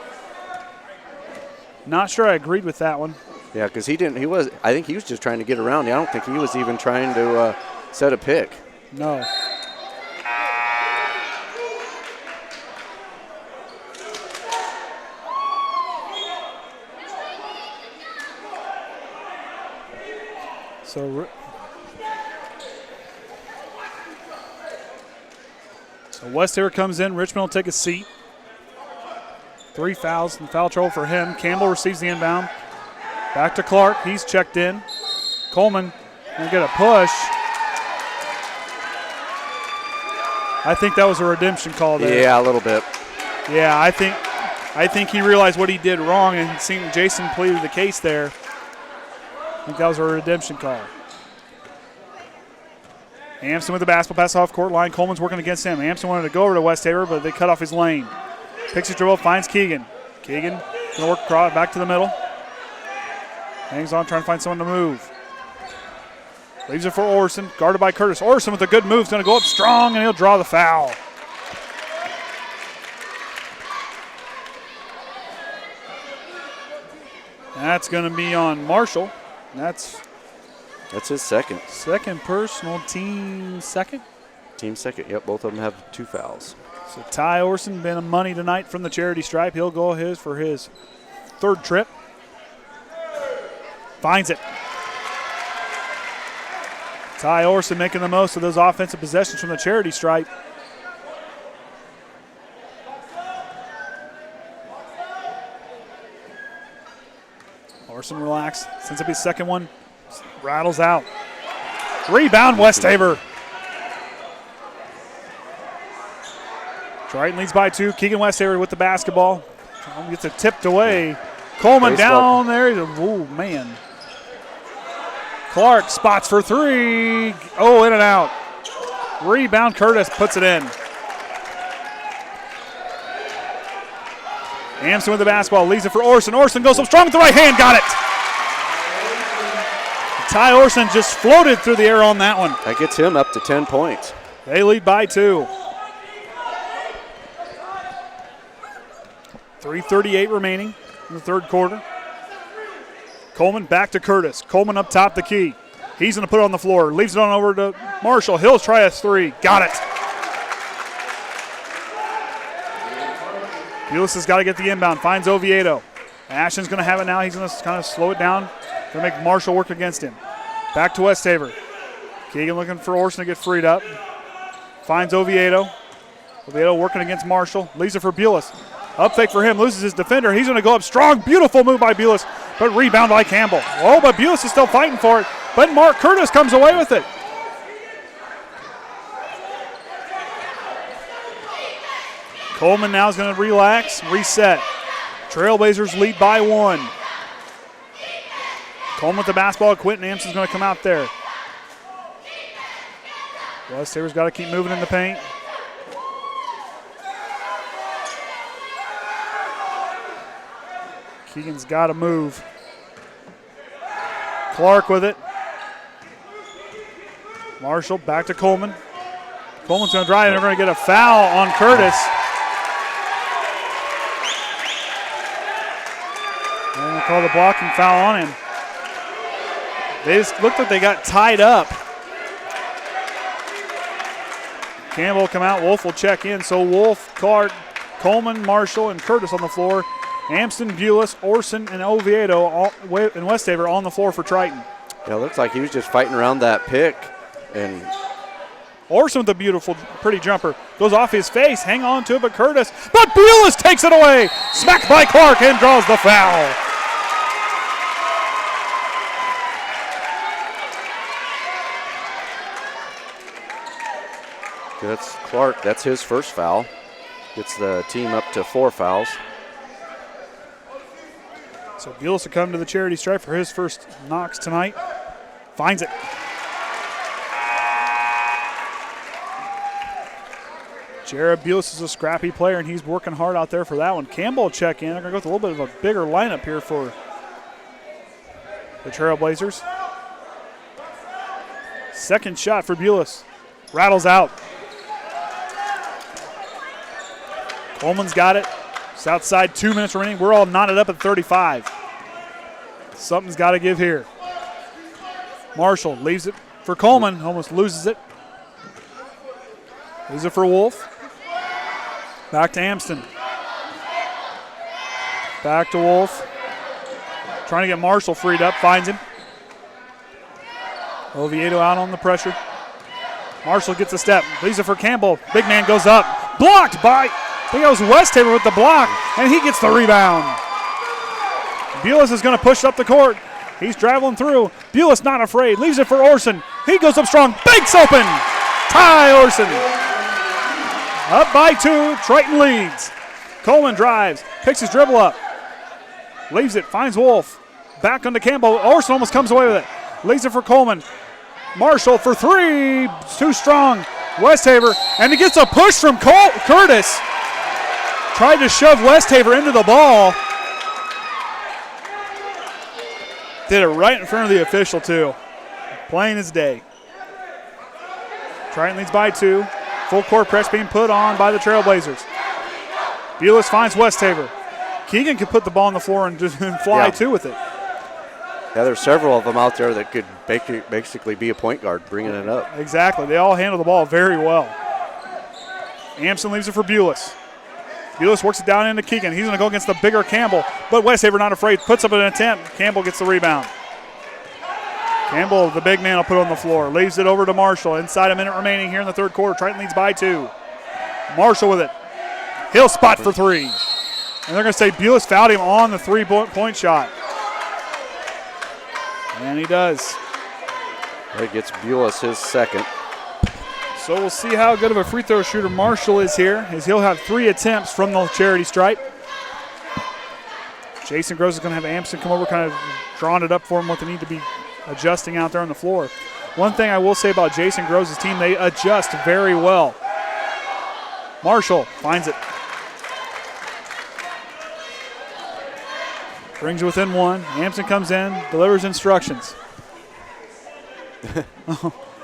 Not sure I agreed with that one. Yeah, because I think he was just trying to get around. I don't think he was even trying to set a pick. No. So Westafer comes in. Richmond will take a seat. 3 fouls and foul trouble for him. Campbell receives the inbound. Back to Clark. He's checked in. Coleman going to get a push. I think that was a redemption call there. Yeah, a little bit. Yeah, I think he realized what he did wrong and seen Jason pleaded the case there. I think that was a redemption call. Amsden with the basketball pass off court line. Coleman's working against him. Amsden wanted to go over to Westafer, but they cut off his lane. Picks his dribble, finds Keegan. Keegan going to work across, back to the middle. Hangs on, trying to find someone to move. Leaves it for Orson, guarded by Curtis. Orson with a good move is going to go up strong, and he'll draw the foul. That's going to be on Marshall. That's his second. Second personal, team second? Team second, yep. Both of them have 2 fouls. So Tye Orsund been a money tonight from the charity stripe. He'll go for his 3rd trip. Finds it. Tye Orsund making the most of those offensive possessions from the charity stripe. Orson relaxed. Sends up his second one. Rattles out. Rebound, Westafer. Triton leads by 2. Keegan Westafer with the basketball. Gets it tipped away. Coleman down there. Oh, man. Clark spots for 3. Oh, in and out. Rebound, Curtis puts it in. Amsden with the basketball, leaves it for Orson. Orson goes up strong with the right hand, got it. Tye Orsund just floated through the air on that one. That gets him up to 10 points. They lead by 2. 3:38 remaining in the third quarter. Coleman back to Curtis. Coleman up top the key. He's going to put it on the floor. Leaves it on over to Marshall. He'll try a 3. Got it. Bules has got to get the inbound. Finds Oviedo. Ashton's going to have it now. He's going to kind of slow it down. Going to make Marshall work against him. Back to Westafer. Keegan looking for Orson to get freed up. Finds Oviedo. Oviedo working against Marshall. Leaves it for Bules. Up fake for him. Loses his defender. He's going to go up strong. Beautiful move by Bules, but rebound by Campbell. Oh, but Bules is still fighting for it. But Mark Curtis comes away with it. Coleman now is going to relax, reset. Trailblazers lead by 1. Coleman with the basketball. Quentin Amsden is going to come out there. Westafer's got to keep moving in the paint. Keegan's got to move. Clark with it. Marshall back to Coleman. Coleman's going to drive, and they're going to get a foul on Curtis. They're going to call the blocking foul on him. They just looked like they got tied up. Campbell will come out. Wolf will check in. So Wolf, Clark, Coleman, Marshall, and Curtis on the floor. Amsden, Bules, Orsund, and Oviedo and Westafer on the floor for Triton. Yeah, it looks like he was just fighting around that pick. And Orsund with a beautiful, pretty jumper. Goes off his face. Hang on to it, but Curtis. But Bules takes it away. Smacked by Clark and draws the foul. That's Clark. That's his first foul. Gets the team up to 4 fouls. So Bules will come to the charity stripe for his first knocks tonight. Finds it. Jared Bules is a scrappy player, and he's working hard out there for that one. Campbell will check in. They're going to go with a little bit of a bigger lineup here for the Trailblazers. Second shot for Bules. Rattles out. Coleman's got it. It's outside, 2 minutes remaining. We're all knotted up at 35. Something's got to give here. Marshall leaves it for Coleman. Almost loses it. Leaves it for Wolf. Back to Amsden. Back to Wolf. Trying to get Marshall freed up. Finds him. Oviedo out on the pressure. Marshall gets a step. Leaves it for Campbell. Big man goes up. Blocked by, I think it was Westafer with the block, and he gets the rebound. Bules is going to push up the court. He's traveling through. Bules not afraid. Leaves it for Orsund. He goes up strong. Banks open. Tye Orsund. Up by 2. Triton leads. Coleman drives. Picks his dribble up. Leaves it. Finds Wolf. Back onto Campbell. Orsund almost comes away with it. Leaves it for Coleman. Marshall for 3. Too strong. Westafer. And he gets a push from Curtis. Tried to shove Westafer into the ball. Did it right in front of the official, too. Plain as day. Triton leads by 2. Full court press being put on by the Trailblazers. Bules finds Westafer. Keegan could put the ball on the floor and just fly, too, with it. Yeah, there's several of them out there that could basically be a point guard bringing it up. Exactly. They all handle the ball very well. Amsden leaves it for Bules. Bules works it down into Keegan. He's going to go against the bigger Campbell, but Westafer not afraid. Puts up an attempt. Campbell gets the rebound. Campbell, the big man, will put it on the floor. Leaves it over to Marshall. Inside a minute remaining here in the third quarter. Triton leads by 2. Marshall with it. He'll spot for 3. And they're going to say Bules fouled him on the 3-point shot. And he does. That gets Bules his second. So we'll see how good of a free throw shooter Marshall is here, as he'll have 3 attempts from the charity stripe. Jason Gross is going to have Amsden come over, kind of drawing it up for him, what they need to be adjusting out there on the floor. One thing I will say about Jason Gross' team, they adjust very well. Marshall finds it. Brings it within 1. Amsden comes in, delivers instructions.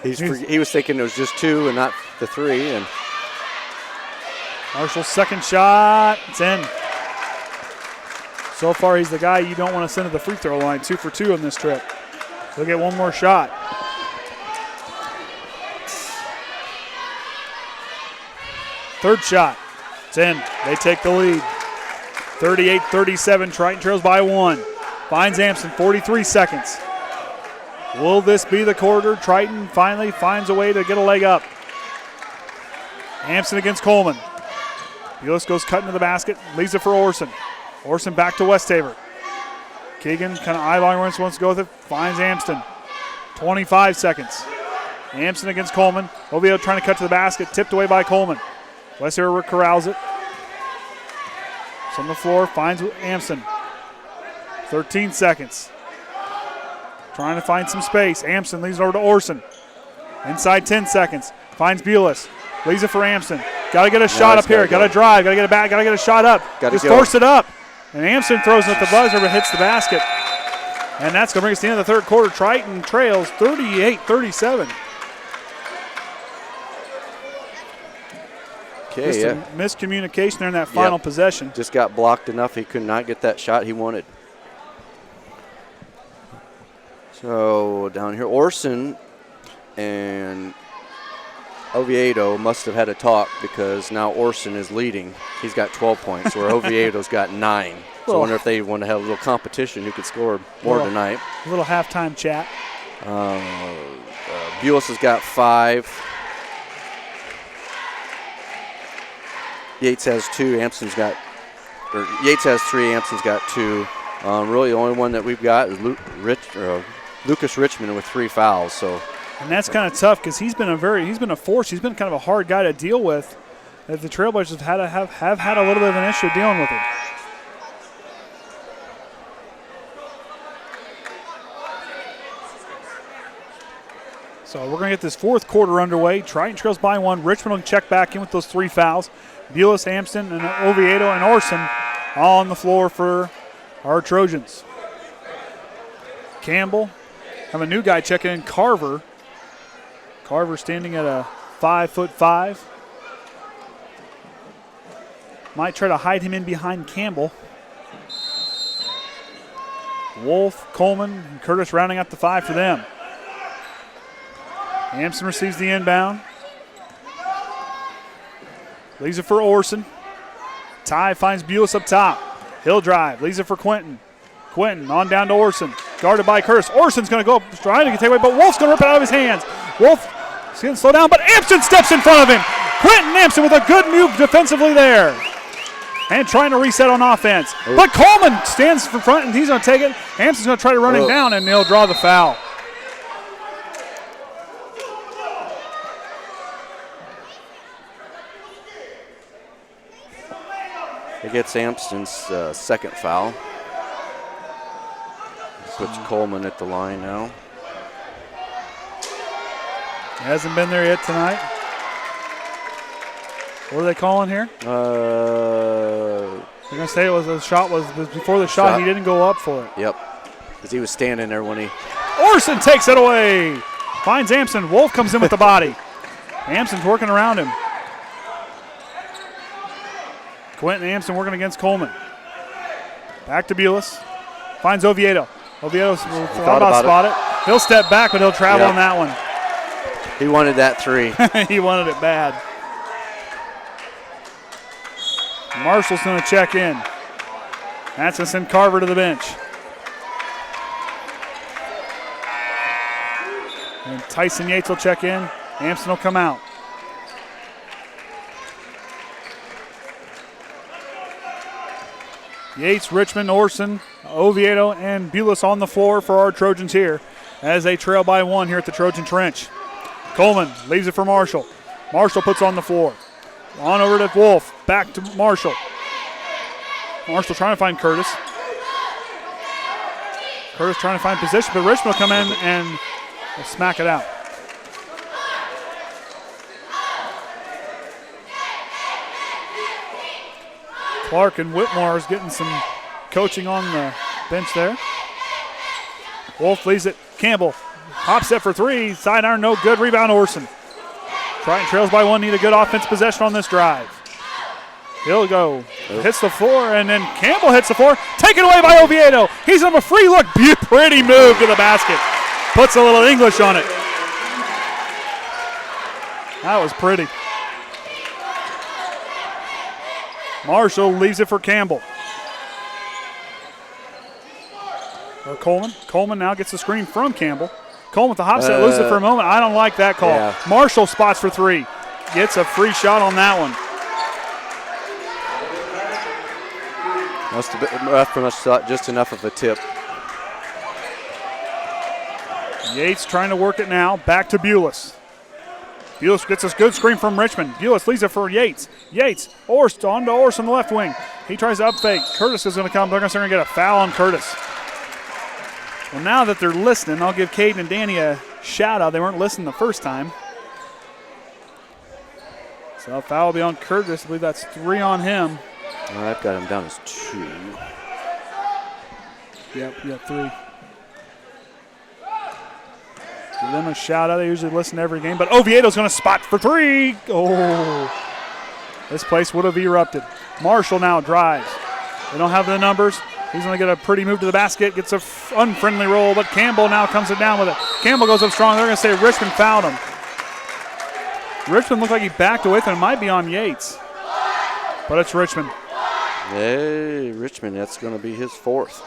He was thinking it was just 2 and not the 3. And Marshall's second shot, it's in. So far, he's the guy you don't want to send to the free throw line. 2 for 2 on this trip. He'll get one more shot. Third shot, it's in. They take the lead. 38-37, Triton trails by 1. Finds Amsden, 43 seconds. Will this be the quarter? Triton finally finds a way to get a leg up. Amsden against Coleman. Bules goes cutting to the basket, leaves it for Orsund. Orsund back to Westafer. Keegan kind of eyeballing where he wants to go with it. Finds Amsden. 25 seconds. Amsden against Coleman. Oviedo trying to cut to the basket, tipped away by Coleman. Westafer corrals it. It's on the floor, finds Amsden. 13 seconds. Trying to find some space. Amsden leaves it over to Orsund. Inside 10 seconds. Finds Bules. Leaves it for Amsden. Got to get a shot up here. Got to drive. Got to get it back. Got to get a shot up. Just force it up. And Amsden throws it at the buzzer but hits the basket. And that's going to bring us to the end of the third quarter. Triton trails 38-37. Okay, Just yeah. a miscommunication there in that final possession. Just got blocked enough he could not get that shot he wanted. So down here, Orsund and Oviedo must have had a talk because now Orsund is leading. He's got 12 points, where Oviedo's got 9. So I wonder if they want to have a little competition who could score more tonight. A little halftime chat. Bules has got 5. Yates has 2. Yates has 3. Amsden's got 2. Really, the only one that we've got is Lucas Richman with 3 fouls. So. And that's kind of tough because he's been a force. He's been kind of a hard guy to deal with. The Trailblazers have had a little bit of an issue dealing with him. So we're going to get this fourth quarter underway. Triton trails by 1. Richmond will check back in with those 3 fouls. Bules, Amsden, and Oviedo and Orsund all on the floor for our Trojans. Campbell, have a new guy checking in, Carver. Carver standing at a 5'5". Might try to hide him in behind Campbell. Wolf, Coleman, and Curtis rounding out the 5 for them. Amsden receives the inbound. Leaves it for Orsund. Tye finds Bules up top. He'll drive. Leaves it for Quentin. Quentin on down to Orsund. Guarded by Curtis. Orsund's going to go up, trying to take away, but Wolf's going to rip it out of his hands. Wolf is going to slow down, but Amsden steps in front of him. Quentin Amsden with a good move defensively there. And trying to reset on offense. But Coleman stands in front, and he's going to take it. Amsden's going to try to run him down, and he'll draw the foul. It gets Amsden's second foul. Puts Coleman at the line now. He hasn't been there yet tonight. What are they calling here? They're going to say the shot was before the shot. He didn't go up for it. Yep, because he was standing there when he. Orsund takes it away. Finds Amsden. Wolf comes in with the body. Amsden's working around him. Quentin Amsden working against Coleman. Back to Bules. Finds Oviedo. Oviedo's about spot it. He'll step back, but he'll travel on that one. He wanted that 3. He wanted it bad. Marshall's going to check in. That's going to send Carver to the bench. And Tyson Yates will check in. Amsden will come out. Yates, Richmond, Orsund, Oviedo, and Bules on the floor for our Trojans here as they trail by 1 here at the Trojan Trench. Coleman leaves it for Marshall. Marshall puts on the floor. On over to Wolf. Back to Marshall. Marshall trying to find Curtis. Curtis trying to find position, but Richmond will come in and smack it out. Clark and Whitmore is getting some coaching on the bench there. Wolf leaves it. Campbell hop set for 3. Sidearm, no good. Rebound, Orsund. Triton trails by 1. Need a good offense possession on this drive. He'll go. Hits the floor, and then Campbell hits the floor. Taken away by Oviedo. He's on a free look. Pretty move to the basket. Puts a little English on it. That was pretty. Marshall leaves it for Campbell. Or Coleman. Coleman now gets the screen from Campbell. Coleman with the hop set, loses it for a moment. I don't like that call. Yeah. Marshall spots for 3. Gets a free shot on that one. Must have been just enough of a tip. Yates trying to work it now. Back to Bules. Bules gets a good screen from Richmond. Bules leaves it for Yates. Yates, on to Orsund on the left wing. He tries to up fake. Curtis is going to come. They're going to get a foul on Curtis. Well, now that they're listening, I'll give Caden and Danny a shout out. They weren't listening the first time. So a foul will be on Curtis. I believe that's 3 on him. I've got him down as 2. Yep, 3. Give them a shout out. They usually listen to every game. But Oviedo's going to spot for 3. Oh. this place would have erupted. Marshall now drives. They don't have the numbers. He's going to get a pretty move to the basket, gets a unfriendly roll, but Campbell now comes it down with it. Campbell goes up strong. They're going to say Richman fouled him. Richman looked like he backed away from it. It might be on Yates, but it's Richman. Hey, Richman, that's going to be his 4th.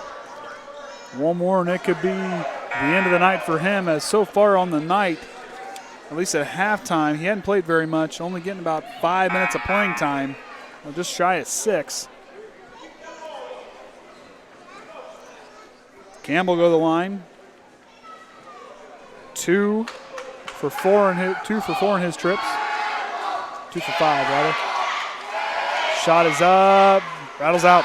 One more, and it could be the end of the night for him, as so far on the night, at least at halftime, he hadn't played very much, only getting about 5 minutes of playing time, just shy of 6. Campbell go to the line. 2 for 4 in his trips. 2 for 5 rather. Shot is up, rattles out.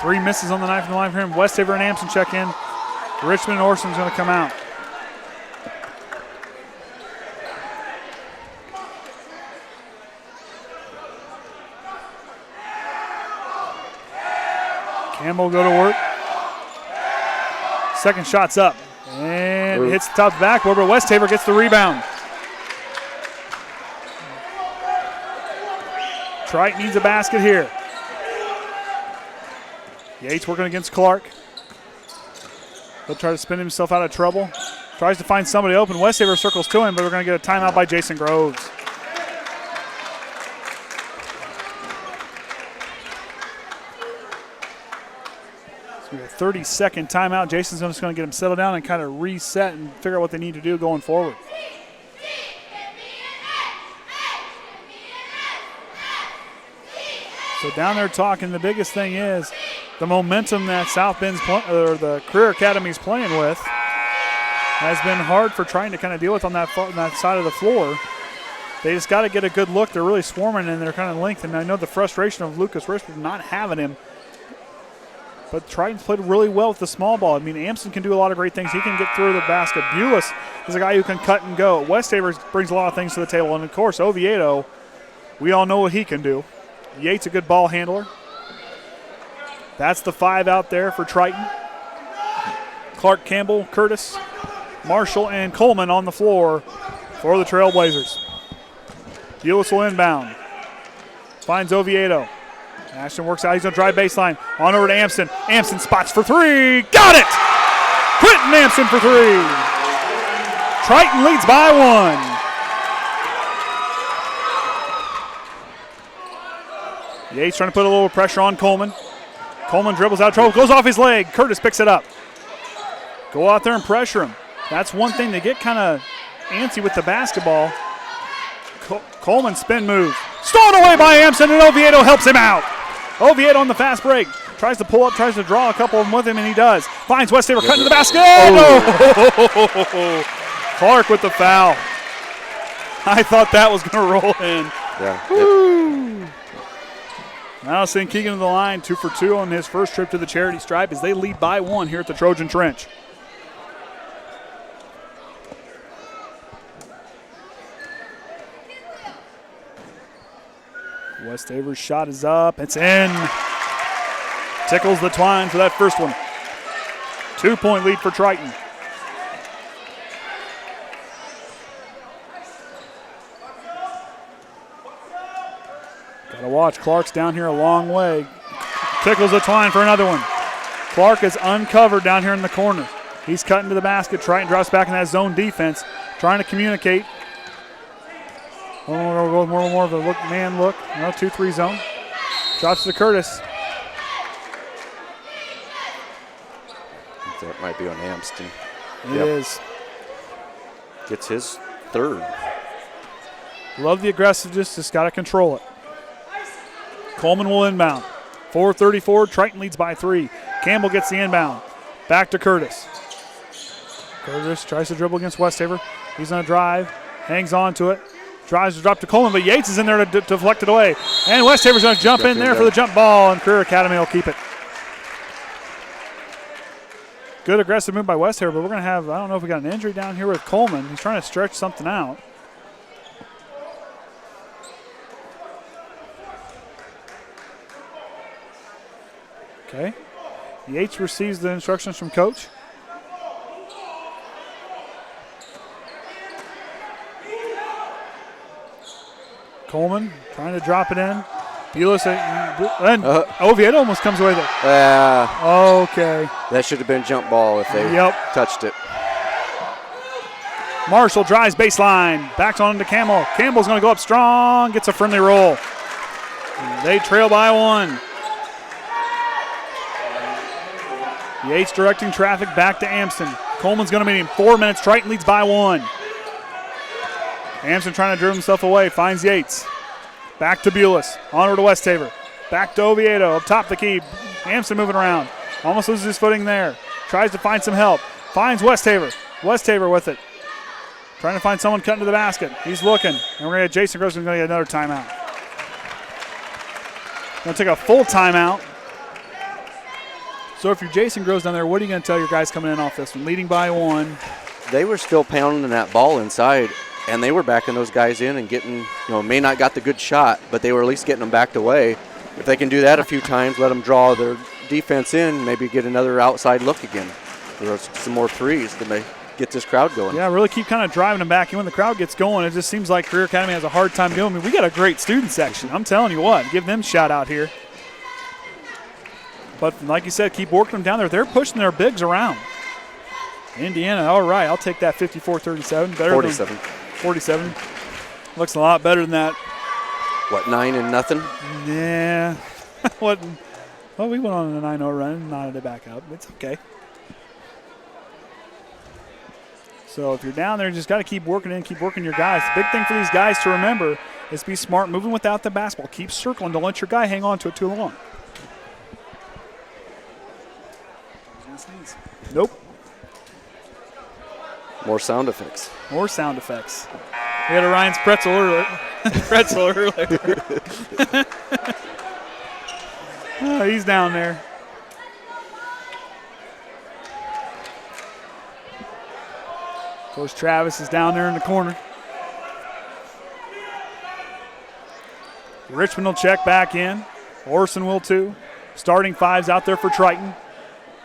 3 misses on the night from the line for him. Westafer and Amsden check in. Richman and Orsund's going to come out. Campbell go to work. Second shot's up. And hits the top of the backboard, but Westafer gets the rebound. Triton needs a basket here. Yates working against Clark. He'll try to spin himself out of trouble. Tries to find somebody open. Westafer circles to him, but we're going to get a timeout by Jason Groves. A 30-second timeout. Jason's just going to get him settled down and kind of reset and figure out what they need to do going forward. So down there talking, the biggest thing is the momentum that South Bend's or the Career Academy's playing with has been hard for trying to kind of deal with on that side of the floor. They just got to get a good look. They're really swarming and they're kind of linked. And I know the frustration of Lucas Richmond not having him. But Triton's played really well with the small ball. I mean, Amsden can do a lot of great things. He can get through the basket. Bules is a guy who can cut and go. Westafer brings a lot of things to the table. And, of course, Oviedo, we all know what he can do. Yates, a good ball handler. That's the 5 out there for Triton. Clark, Campbell, Curtis, Marshall, and Coleman on the floor for the Trailblazers. Bules will inbound. Finds Oviedo. Ashton works out. He's going to drive baseline. On over to Amsden. Amsden spots for 3. Got it! Quentin Amsden for 3. Triton leads by 1. Yates trying to put a little pressure on Coleman. Coleman dribbles out of trouble. Goes off his leg. Curtis picks it up. Go out there and pressure him. That's one thing. They get kind of antsy with the basketball. Coleman spin move. Stolen away by Amsden, and Oviedo helps him out. Oviedo on the fast break. Tries to pull up, tries to draw a couple of them with him, and he does. Finds Westafer cutting to the basket. Oh! Clark with the foul. I thought that was going to roll in. Yeah. Now seeing Keegan to the line, 2 for 2 on his first trip to the charity stripe as they lead by 1 here at the Trojan Trench. Westafer's shot is up. It's in. Tickles the twine for that first one. 2-point lead for Triton. Got to watch. Clark's down here a long way. Tickles the twine for another one. Clark is uncovered down here in the corner. He's cutting to the basket. Triton drops back in that zone defense, trying to communicate. More of a man look. No, 2-3 zone. Drops to Curtis. That might be on Amsden. It is. Gets his 3rd. Love the aggressiveness, just got to control it. Coleman will inbound. 4:34, Triton leads by 3. Campbell gets the inbound. Back to Curtis. Curtis tries to dribble against Westafer. He's going to drive, hangs on to it. Tries to drop to Coleman, but Yates is in there to deflect it away. And Westafer's going to jump in there for the jump ball, and Career Academy will keep it. Good aggressive move by Westafer, but we're going to have, I don't know if we got an injury down here with Coleman. He's trying to stretch something out. Okay. Yates receives the instructions from coach. Coleman trying to drop it in. Bules and Oviedo almost comes away there. Okay. That should have been jump ball if they touched it. Marshall drives baseline. Backs on to Campbell. Campbell's going to go up strong. Gets a friendly roll. They trail by 1. Yates directing traffic back to Amsden. Coleman's going to meet him. 4 minutes. Triton leads by 1. Amsden trying to drive himself away. Finds Yates. Back to Bules. Onward to Westafer. Back to Oviedo. Up top the key. Amsden moving around. Almost loses his footing there. Tries to find some help. Finds Westafer. Westafer with it. Trying to find someone cutting to the basket. He's looking. And we're going to get Jason Grossman going to get another timeout. Going to take a full timeout. So if you're Jason Groves down there, what are you going to tell your guys coming in off this one? Leading by 1. They were still pounding that ball inside, and they were backing those guys in and getting, may not got the good shot, but they were at least getting them backed away. If they can do that a few times, let them draw their defense in, maybe get another outside look again. There's some more threes to get this crowd going. Yeah, really keep kind of driving them back. And when the crowd gets going, it just seems like Career Academy has a hard time doing. I mean, we got a great student section. I'm telling you what, give them a shout out here. But like you said, keep working them down there. They're pushing their bigs around. Indiana, all right, I'll take that 54-37. Better 47. Than 47. Looks a lot better than that. What, 9-0? Yeah. Well, we went on a 9-0 run and knotted it back up. It's okay. So if you're down there, you just got to keep working in, keep working your guys. The big thing for these guys to remember is be smart, moving without the basketball. Keep circling. Don't let your guy hang on to it too long. Nope. More sound effects. More sound effects. We had Orion's pretzel earlier. Oh, he's down there. Of course, Travis is down there in the corner. Richman will check back in. Orson will too. Starting 5's out there for Triton.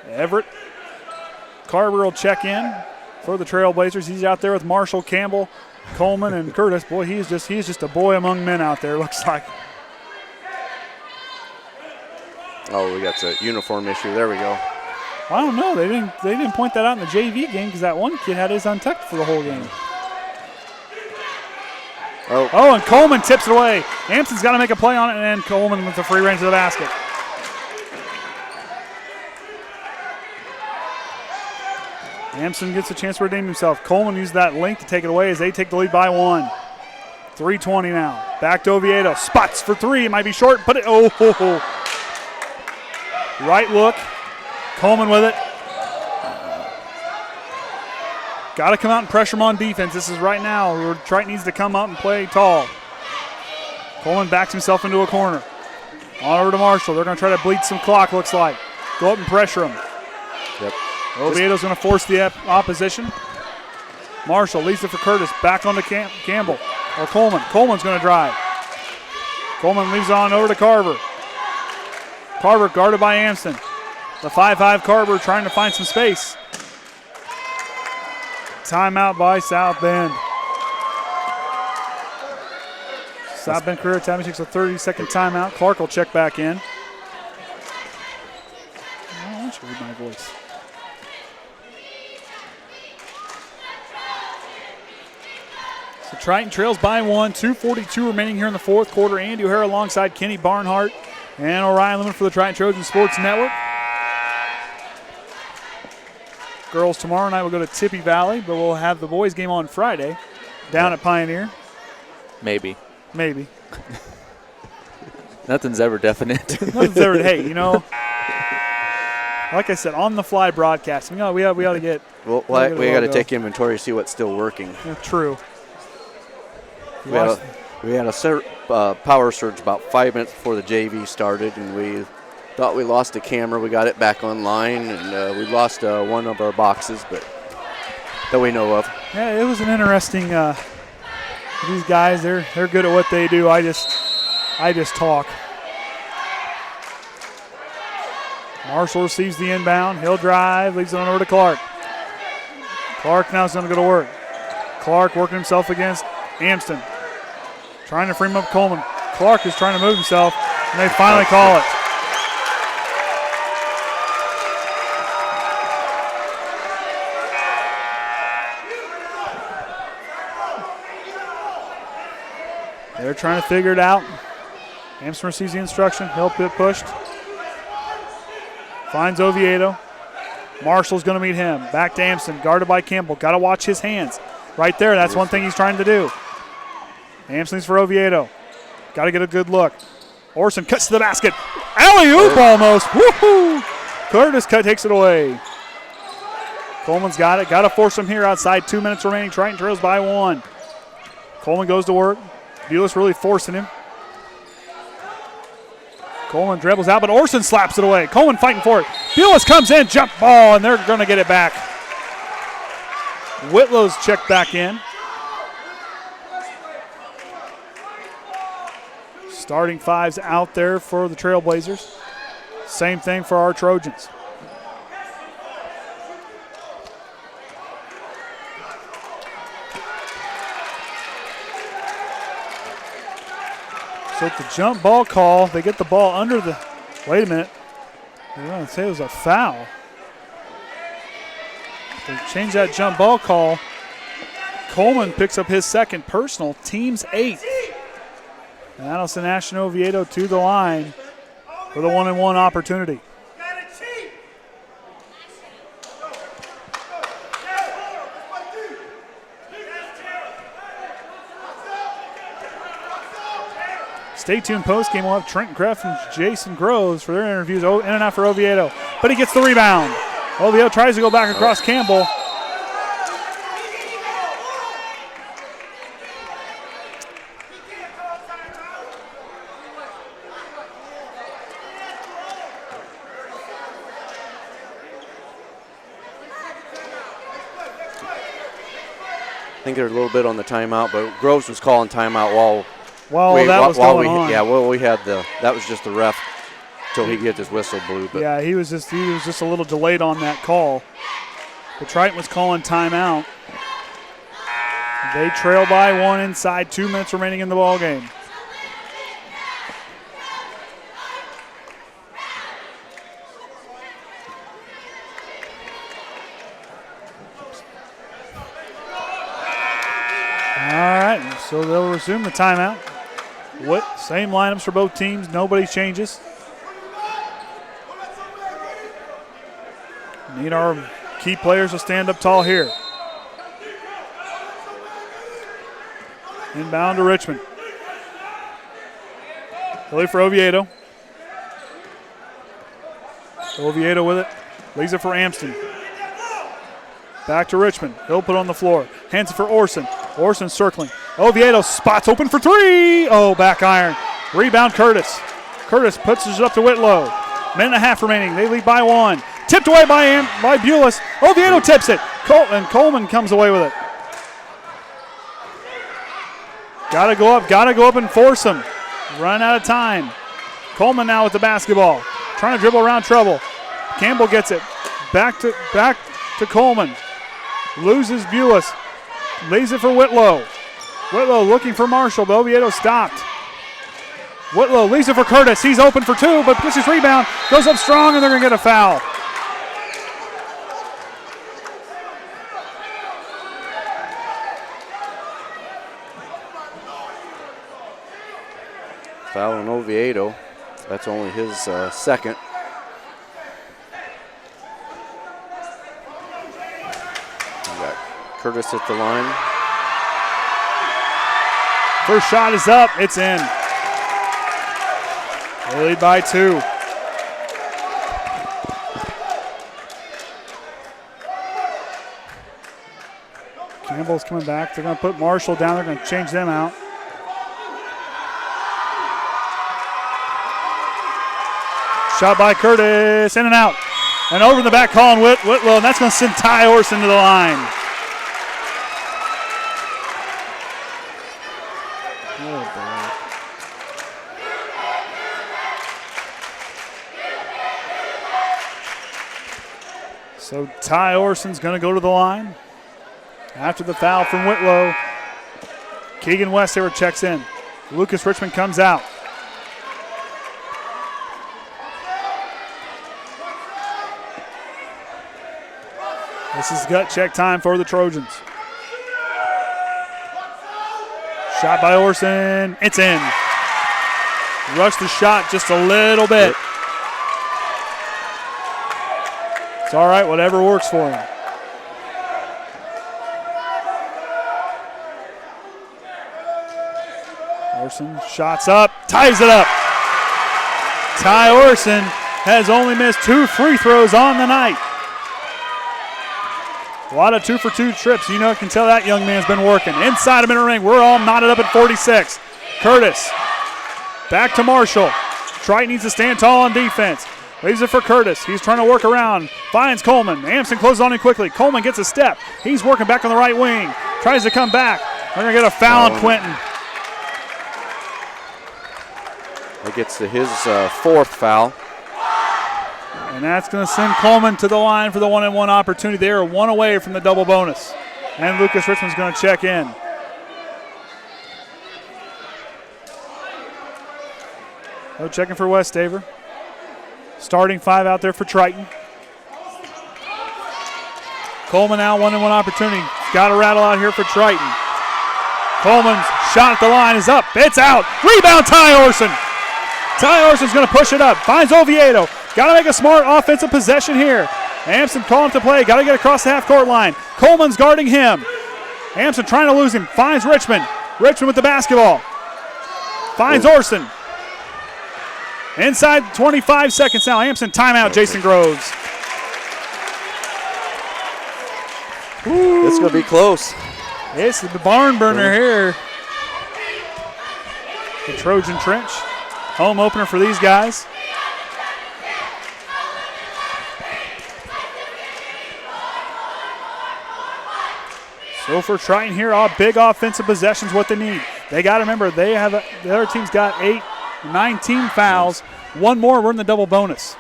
Everett. Carver will check in for the Trailblazers. He's out there with Marshall, Campbell, Coleman, and Curtis. Boy, he's just a boy among men out there, looks like. Oh, we got a uniform issue. There we go. I don't know. They didn't point that out in the JV game because that one kid had his untucked for the whole game. Oh, and Coleman tips it away. Amsden's got to make a play on it, and Coleman with the free range to the basket. Amsden gets a chance to redeem himself. Coleman used that length to take it away as they take the lead by 1. 3:20 now. Back to Oviedo. Spots for 3. It might be short, but right look. Coleman with it. Got to come out and pressure him on defense. This is right now where Triton needs to come up and play tall. Coleman backs himself into a corner. On over to Marshall. They're going to try to bleed some clock, looks like. Go up and pressure him. Yep. Oviedo's going to force the opposition. Marshall leads it for Curtis. Back on to Campbell. Or Coleman. Coleman's going to drive. Coleman leaves on over to Carver. Carver guarded by Amsden. The 5'5 Carver trying to find some space. Timeout by South Bend. South Bend Career Academy takes a 30-second timeout. Clark will check back in. I want you to read my voice. So Triton trails by 1. 2:42 remaining here in the fourth quarter. Andy O'Hara alongside Kenny Barnhart and Orion Lemler for the Triton Trojans Sports Network. Girls tomorrow night will go to Tippy Valley, but we'll have the boys game on Friday down at Pioneer. Maybe. Nothing's ever definite. Hey, like I said, on the fly broadcast. We ought to get. Well, we got to take inventory, see what's still working. Yeah, true. We had a power surge about 5 minutes before the JV started, and we thought we lost a camera. We got it back online, and we lost one of our boxes, but that we know of. Yeah, it was an interesting. These guys, they're good at what they do. I just talk. Marshall receives the inbound. He'll drive, leaves it on over to Clark. Clark now is going to go to work. Clark working himself against Amsden. Trying to free him up Coleman. Clark is trying to move himself, and they finally call it. They're trying to figure it out. Amsden receives the instruction. He'll get pushed. Finds Oviedo. Marshall's going to meet him. Back to Amsden, guarded by Campbell. Got to watch his hands. Right there, that's one thing he's trying to do. Amsden's for Oviedo. Got to get a good look. Orsund cuts to the basket. Alley-oop almost. Woohoo! Curtis takes it away. Coleman's got it. Got to force him here outside. 2 minutes remaining. Triton trails by 1. Coleman goes to work. Bules really forcing him. Coleman dribbles out, but Orsund slaps it away. Coleman fighting for it. Bules comes in, jump ball, and they're going to get it back. Whitlow's checked back in. Starting fives out there for the Trailblazers. Same thing for our Trojans. So at the jump ball call, they get the ball under the, wait a minute. They're going to say it was a foul. They change that jump ball call. Coleman picks up his second personal, team's 8th. And that'll send Ashton Oviedo to the line for the 1-and-1 opportunity. Stay tuned post-game. We'll have Trenton Kreft and Jason Groves for their interviews in and out for Oviedo. But he gets the rebound. Oviedo tries to go back across Campbell. I think they're a little bit on the timeout, but Groves was calling timeout while that was going on. Yeah, well, we had that was just the ref till he get his whistle blew. But yeah, he was just a little delayed on that call. But Triton was calling timeout. They trail by 1 inside. 2 minutes remaining in the ball game. All right, so they'll resume the timeout. Same lineups for both teams. Nobody changes. Need our key players to stand up tall here. Inbound to Richman. Play for Oviedo. Oviedo with it. Leaves it for Amsden. Back to Richman. He'll put on the floor. Hands it for Orsund. Orsund circling. Oviedo spots open for 3. Oh, back iron. Rebound Curtis. Curtis puts it up to Whitlow. Minute and a half remaining. They lead by 1. Tipped away by Bules. Oviedo tips it. And Coleman comes away with it. Got to go up and force him. Run out of time. Coleman now with the basketball. Trying to dribble around trouble. Campbell gets it. Back to Coleman. Loses Bules. Leaves it for Whitlow. Whitlow looking for Marshall, but Oviedo stopped. Whitlow leaves it for Curtis. He's open for 2, but gets his rebound. Goes up strong, and they're going to get a foul. foul on Oviedo. That's only his second. We got Curtis at the line. First shot is up. It's in. They lead by 2. Campbell's coming back. They're going to put Marshall down. They're going to change them out. Shot by Curtis. In and out. And over the back, Colin Whitlow. And that's going to send Tye Orsund to the line. So Tye Orsund's going to go to the line. After the foul from Whitlow, Keegan Westafer checks in. Lucas Richman comes out. This is gut check time for the Trojans. Shot by Orsund. It's in. Rushed the shot just a little bit. It's all right, whatever works for him. Orsund shots up, ties it up. Tye Orsund has only missed 2 free throws on the night. A lot of 2-for-2 trips. You know, I can tell that young man's been working. Inside of inner ring, we're all knotted up at 46. Curtis, back to Marshall. Triton needs to stand tall on defense. Leaves it for Curtis. He's trying to work around. Finds Coleman. Amsden closes on him quickly. Coleman gets a step. He's working back on the right wing. Tries to come back. We're going to get a foul on Quentin. That gets to his 4th foul. And that's going to send Coleman to the line for the 1-and-1 opportunity. They are 1 away from the double bonus. And Lucas Richman's going to check in. No checking for Westafer. Starting 5 out there for Triton. Coleman now 1-and-1 opportunity. Got to rattle out here for Triton. Coleman's shot at the line is up. It's out. Rebound, Tye Orsund. Tye Orsund's going to push it up. Finds Oviedo. Got to make a smart offensive possession here. Amsden calling to play. Got to get across the half-court line. Coleman's guarding him. Amsden trying to lose him. Finds Richman. Richman with the basketball. Finds Orsund. Inside 25 seconds now. Amsden timeout, Jason Groves. It's going to be close. It's the barn burner here. The Trojan Trench. Home opener for these guys. So for Triton here, all big offensive possessions, what they need. They got to remember, the other team's got 19 fouls. 1 more, we're in the double bonus.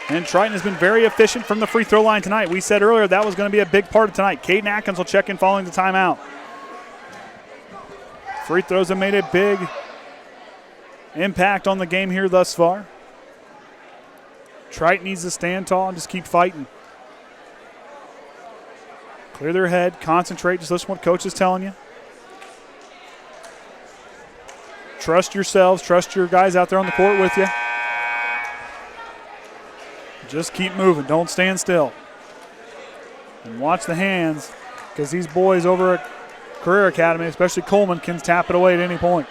And Triton has been very efficient from the free throw line tonight. We said earlier that was going to be a big part of tonight. Kaden Atkins will check in following the timeout. Free throws have made a big impact on the game here thus far. Triton needs to stand tall and just keep fighting. Clear their head, concentrate, just listen to what coach is telling you. Trust yourselves, trust your guys out there on the court with you. Just keep moving, don't stand still. And watch the hands, because these boys over at Career Academy, especially Coleman, can tap it away at any point.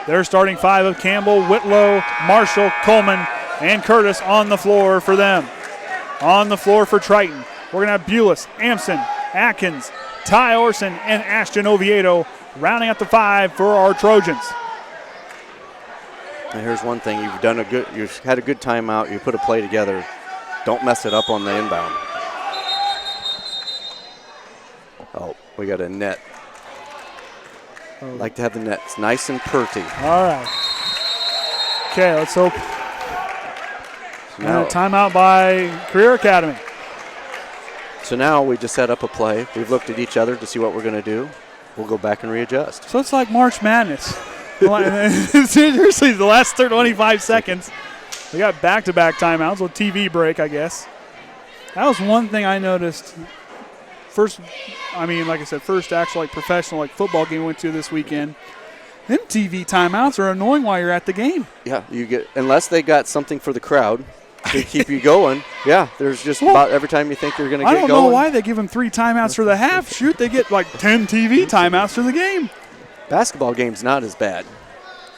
They're starting 5 of Campbell, Whitlow, Marshall, Coleman, and Curtis on the floor for them. On the floor for Triton, we're going to have Bules, Amsden, Atkins, Tye Orsund, and Ashton Oviedo rounding out the 5 for our Trojans. And here's one thing: you've had a good timeout. You put a play together. Don't mess it up on the inbound. Oh, we got a net. Like to have the nets nice and pretty. All right. Okay, let's hope. Now, timeout by Career Academy. So now we just set up a play. We've looked at each other to see what we're going to do. We'll go back and readjust. So it's like March Madness. Seriously, the last 25 seconds. We got back-to-back timeouts, a TV break, I guess. That was one thing I noticed. First actual professional football game we went to this weekend. Them TV timeouts are annoying while you're at the game. Yeah, unless they got something for the crowd to keep you going. Yeah, there's just about every time you think you're going to get going. I don't know why they give them 3 timeouts for the half. Shoot, they get 10 TV timeouts for the game. Basketball game's not as bad.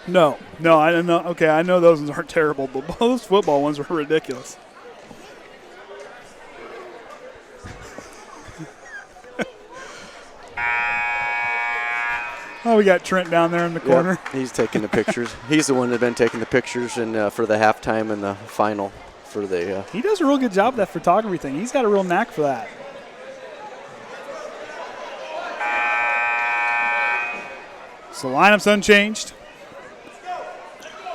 No, I don't know. Okay, I know those ones aren't terrible, but those football ones were ridiculous. Oh, we got Trent down there in the corner. Yep, he's taking the pictures. He's the one that's been taking the pictures and for the halftime and the final for the. He does a real good job of that photography thing. He's got a real knack for that. So lineup's unchanged.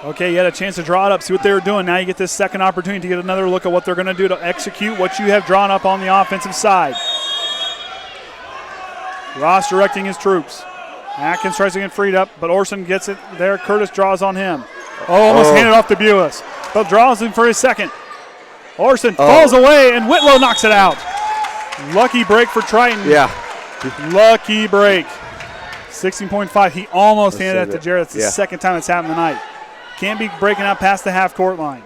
Okay, you had a chance to draw it up, see what they were doing. Now you get this second opportunity to get another look at what they're going to do to execute what you have drawn up on the offensive side. Ross directing his troops. Atkins tries to get freed up, but Orsund gets it there. Curtis draws on him. Almost handed off to Bules, but draws him for his second. Orsund falls away, and Whitlow knocks it out. Lucky break for Triton. Yeah. Lucky break. 16.5. He almost handed it to Jared. That's the second time it's happened tonight. Can't be breaking out past the half-court line.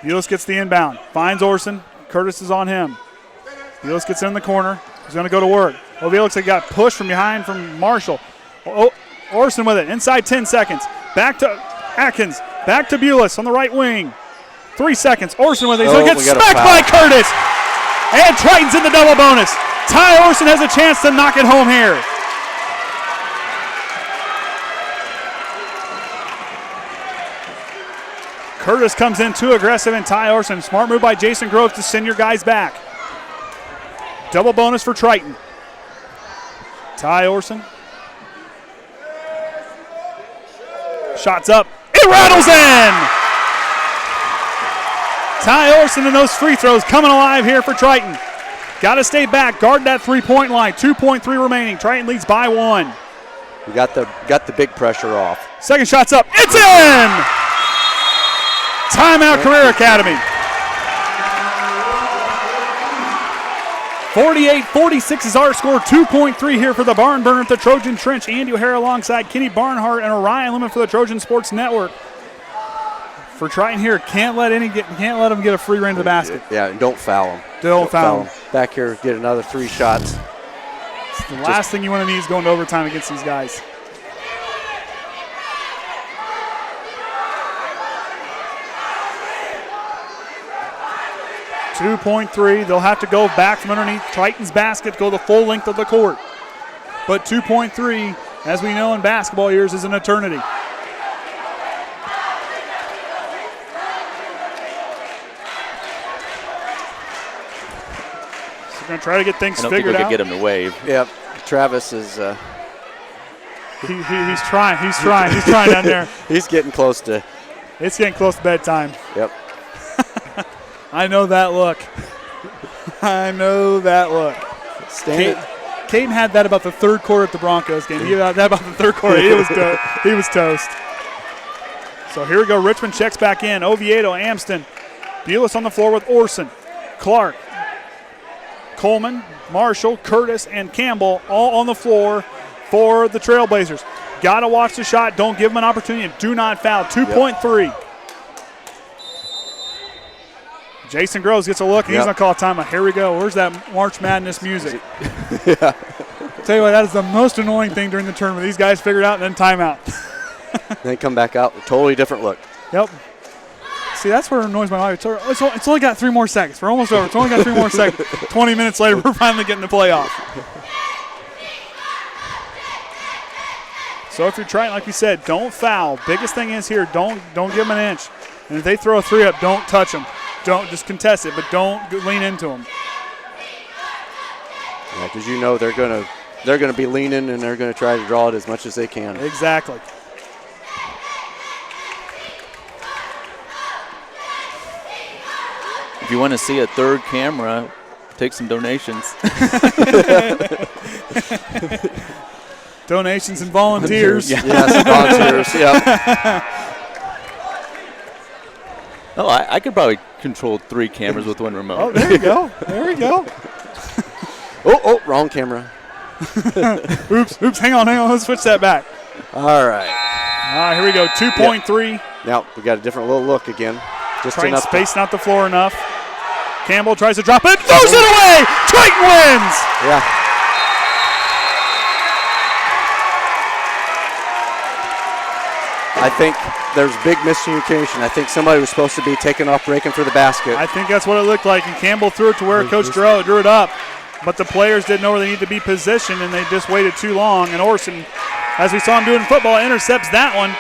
Bules gets the inbound. Finds Orsund. Curtis is on him. Bules gets in the corner. He's going to go to work. Oviedo looks like he got pushed from behind from Marshall. Orsund with it. Inside 10 seconds. Back to Atkins. Back to Bules on the right wing. 3 seconds. Orsund with it. He's going to get smacked by Curtis. And Triton's in the double bonus. Tye Orsund has a chance to knock it home here. Curtis comes in too aggressive, and Tye Orsund. Smart move by Jason Groves to send your guys back. Double bonus for Triton. Tye Orsund. Shots up. It rattles in! Tye Orsund and those free throws coming alive here for Triton. Got to stay back, guard that three-point line. 2.3 remaining. Triton leads by 1. We got the big pressure off. Second shot's up. It's in! Timeout Career Academy. 48-46 is our score. 2.3 here for the Barn Burner at the Trojan Trench. Andy O'Hara alongside Kenny Barnhart and Orion Lemler for the Trojan Sports Network. For Triton here, can't let them get a free reign to the basket. Yeah, and don't foul them. Don't foul them. Back here, get another 3 shots. The last thing you want to need is going to overtime against these guys. .3. They'll have to go back from underneath Triton's basket to go the full length of the court. But 2.3, as we know in basketball years, is an eternity. Going to try to get things figured out. I don't think we could get him to wave. Yep. Travis is. He's trying. He's trying down there. He's getting close to. It's getting close to bedtime. Yep. I know that look. I know that look. Kaden had that about the third quarter at the Broncos game. He had that about the third quarter. He was toast. So here we go. Richman checks back in. Oviedo, Amsden. Bules on the floor with Orsund. Clark. Coleman, Marshall, Curtis, and Campbell all on the floor for the Trailblazers. Got to watch the shot. Don't give them an opportunity. Do not foul. 2.3. Yep. Jason Groves gets a look, and he's going to call a timeout. Here we go. Where's that March Madness music? Yeah. Tell you what, that is the most annoying thing during the tournament. These guys figure it out, and then timeout. Then come back out with a totally different look. Yep. See, that's what annoys my life. It's only got 3 more seconds. We're almost over. It's only got 3 more seconds. 20 minutes later, we're finally getting the playoff. So if you're trying, like we said, don't foul. Biggest thing is here, don't give them an inch. And if they throw a 3 up, don't touch them. Don't just contest it, but don't lean into them. Yeah, because you know they're gonna be leaning and they're gonna try to draw it as much as they can. Exactly. If you want to see a third camera, take some donations. Donations and volunteers. Yes, volunteers, yeah. Oh, I could probably control 3 cameras with 1 remote. Oh, there you go. There we go. Oh, wrong camera. Oops, hang on. Let's switch that back. All right. Here we go, 2.3. Yep. Now we got a different little look again. Just Triton enough spacing out the floor enough. Campbell tries to drop it, throws it away! Triton wins! Yeah. I think there's big miscommunication. I think somebody was supposed to be taking off breaking for the basket. I think that's what it looked like, and Campbell threw it to where Coach drew it up. But the players didn't know where they need to be positioned, and they just waited too long. And Orsund, as we saw him doing in football, intercepts that one.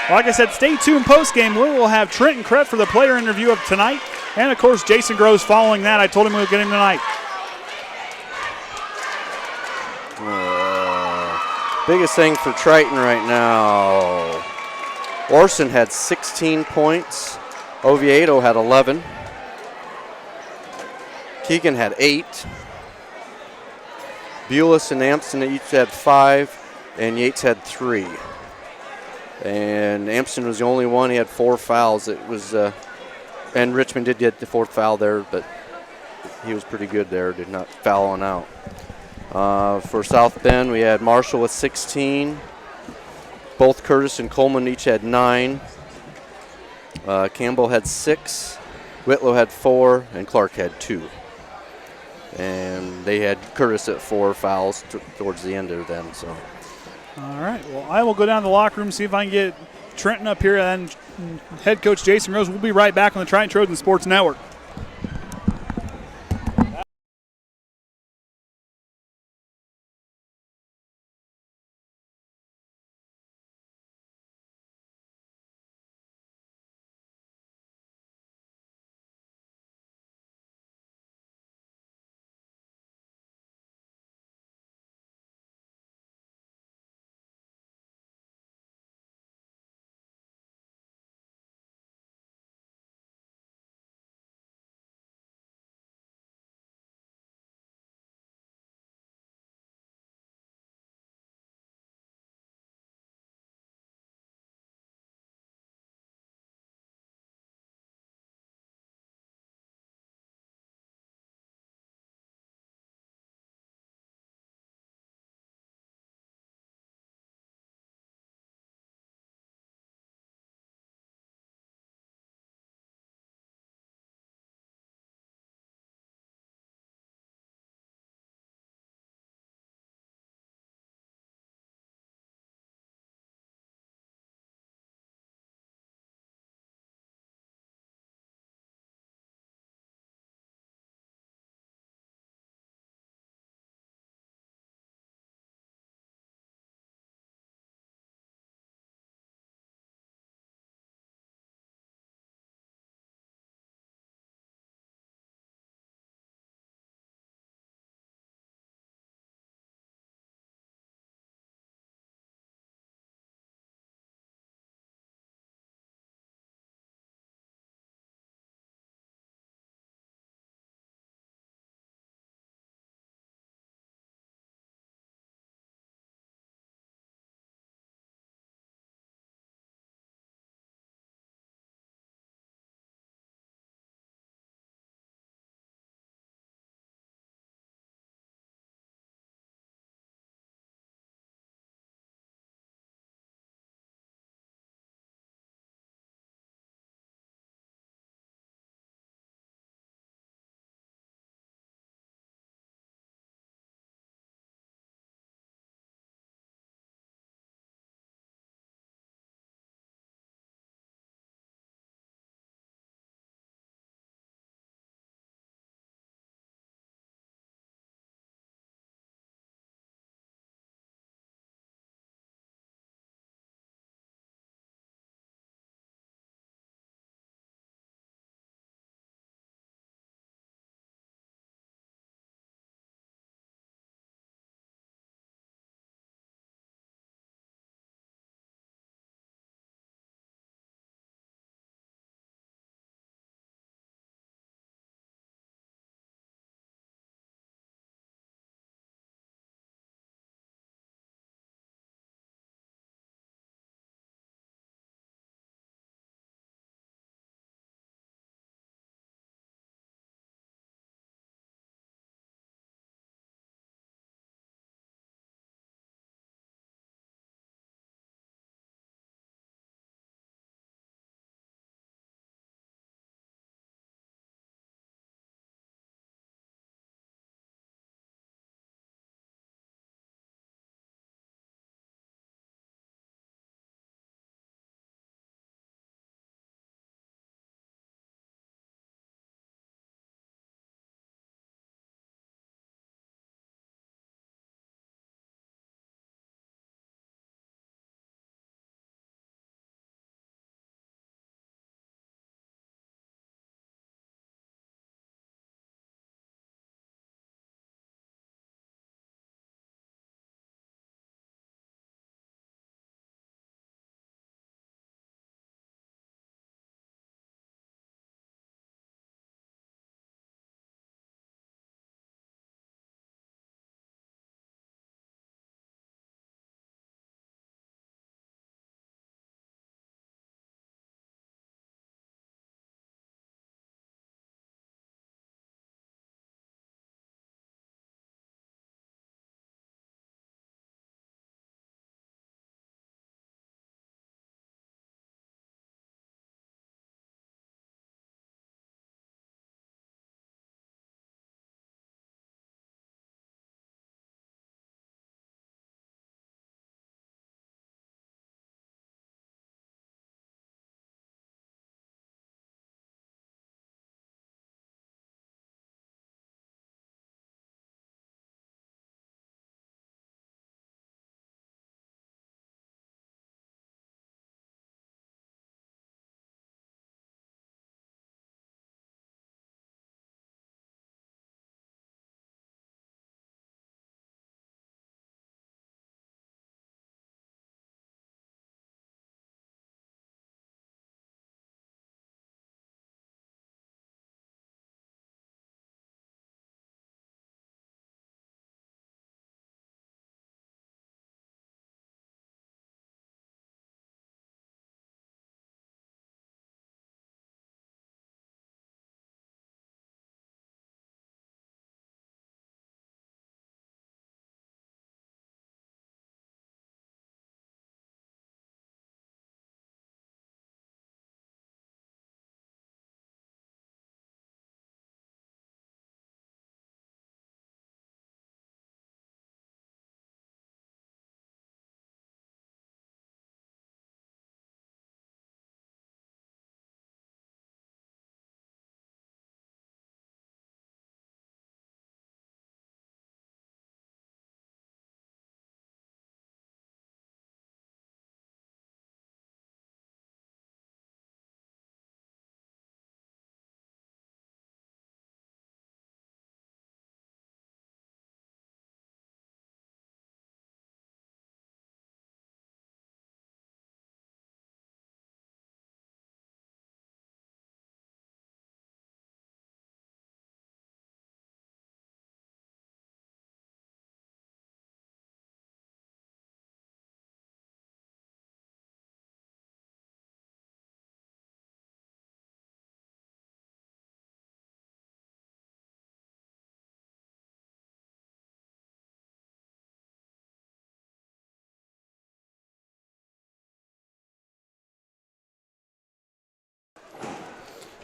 Like I said, stay tuned post-game. We will have Trenton Kreft for the player interview of tonight. And, of course, Jason Groves following that. I told him we would get him tonight. Biggest thing for Triton right now. Orsund had 16 points. Oviedo had 11. Keegan had 8. Bules and Amsden each had 5, and Yates had 3. And Amsden was the only one. He had 4 fouls. It was, and Richman did get the 4th foul there, but he was pretty good there. Did not foul on out. For South Bend, we had Marshall with 16. Both Curtis and Coleman each had 9. Campbell had 6. Whitlow had 4, and Clark had 2. And they had Curtis at 4 fouls towards the end of them. So. All right. Well, I will go down to the locker room, see if I can get Trenton up here, and head coach Jason Rose. We'll be right back on the Triton Trojans Sports Network.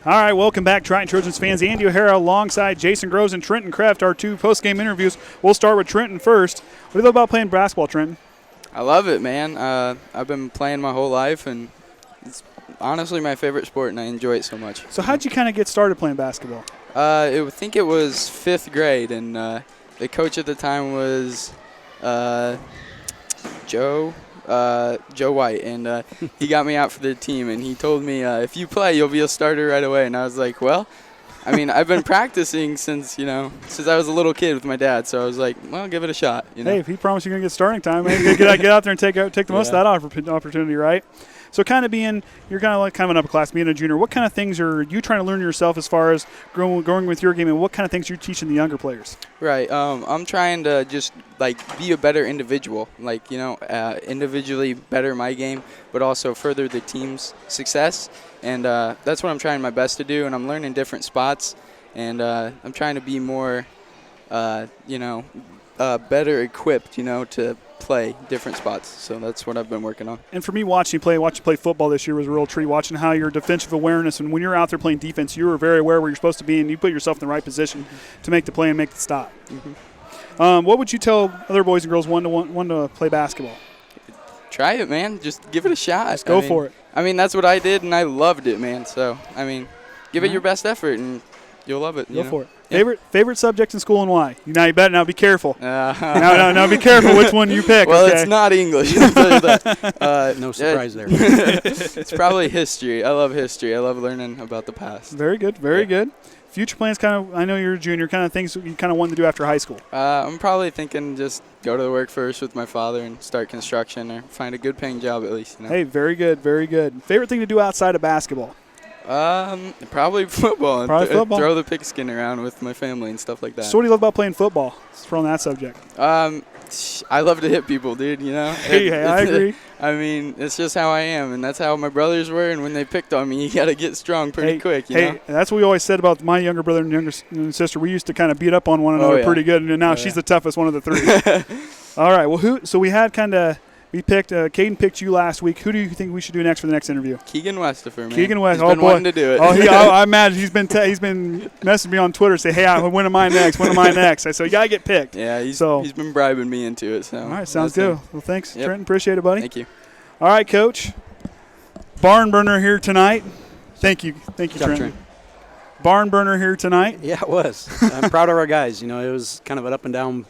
All right, welcome back, Triton Trojans fans. Andy O'Hara alongside Jason Groves and Trenton Kreft, our 2 post-game interviews. We'll start with Trenton first. What do you love about playing basketball, Trenton? I love it, man. I've been playing my whole life, and it's honestly my favorite sport, and I enjoy it so much. So how'd you kind of get started playing basketball? I think it was 5th grade, and the coach at the time was Joe White, and he got me out for the team, and he told me, if you play, you'll be a starter right away. And I was like, well, I mean, I've been practicing since I was a little kid with my dad, so I was like, well, give it a shot. Hey, if he promised you're going to get starting time, man, get out there and take the most of that opportunity, right? So kind of you're kind of like an upper class, being a junior, what kind of things are you trying to learn yourself as far as growing with your game, and what kind of things you're teaching the younger players? Right. I'm trying to just, be a better individual, individually better my game, but also further the team's success. And that's what I'm trying my best to do, and I'm learning different spots, and I'm trying to be more, better equipped, to play different spots. So that's what I've been working on. And for me, watching you play football this year was a real treat, watching how your defensive awareness, and when you're out there playing defense, you were very aware where you're supposed to be, and you put yourself in the right position to make the play and make the stop. Mm-hmm. What would you tell other boys and girls want to play basketball? Try it, man. Just give it a shot. Just go for it. I mean, that's what I did, and I loved it, man. So, give it your best effort, and you'll love it. Go for it. Yeah. Favorite subject in school and why? You better be careful. Now be careful which one you pick. Well, okay? It's not English. I'll tell you that. No surprise there. It's probably history. I love history. I love learning about the past. Very good. Very good. Future plans, I know you're a junior, kind of things you kind of want to do after high school. I'm probably thinking just go to the work first with my father and start construction or find a good paying job at least. Hey, very good. Very good. Favorite thing to do outside of basketball? Probably football. Football. Throw the pigskin around with my family and stuff like that. So what do you love about playing football? Let's on that subject. I love to hit people, dude, Hey, I agree. It's just how I am, and that's how my brothers were, and when they picked on me, you got to get strong pretty quick, you know? That's what we always said about my younger brother and younger sister. We used to kind of beat up on one another pretty good, and now she's the toughest one of the 3. All right, well, so we had we picked, Kaden picked you last week. Who do you think we should do next for the next interview? Keegan Westafer, man. Keegan Westafer. He's been wanting to do it. I imagine he's been messaging me on Twitter, say, hey, when am I next? When am I next? I said, you got to get picked. Yeah, he's been bribing me into it. So. All right, sounds good. Well, thanks, Trenton. Appreciate it, buddy. Thank you. All right, Coach. Barn burner here tonight. Thank you, Trenton. Barn burner here tonight. Yeah, it was. I'm proud of our guys. It was kind of an up and down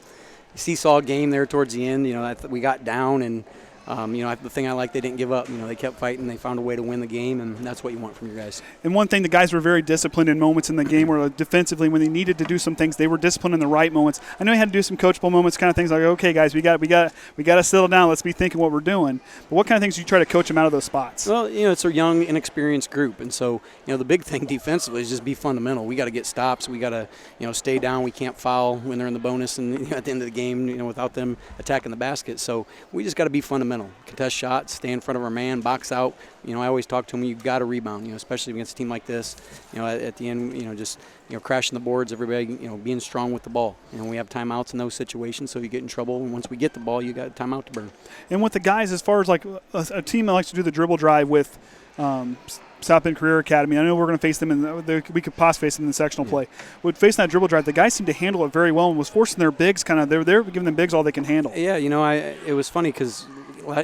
seesaw game there towards the end. We got down, and the thing I like, they didn't give up. They kept fighting. They found a way to win the game, and that's what you want from your guys. And one thing, the guys were very disciplined in moments in the game where defensively, when they needed to do some things, they were disciplined in the right moments. I know you had to do some coachable moments, kind of things like, okay, guys, we got to settle down. Let's be thinking what we're doing. But what kind of things do you try to coach them out of those spots? Well, it's a young, inexperienced group, and so the big thing defensively is just be fundamental. We got to get stops. We got to stay down. We can't foul when they're in the bonus, and at the end of the game, without them attacking the basket. So we just got to be fundamental. Contest shots, stay in front of our man, box out. I always talk to them, you've got to rebound, especially against a team like this. At the end, just crashing the boards, everybody, being strong with the ball. We have timeouts in those situations, so you get in trouble. And once we get the ball, you got a timeout to burn. And with the guys, as far as like a team that likes to do the dribble drive with South Bend Career Academy, I know we're going to face them, we could possibly face them in the sectional play. With facing that dribble drive, the guys seemed to handle it very well and was forcing their bigs they're giving them bigs all they can handle. Yeah, it was funny because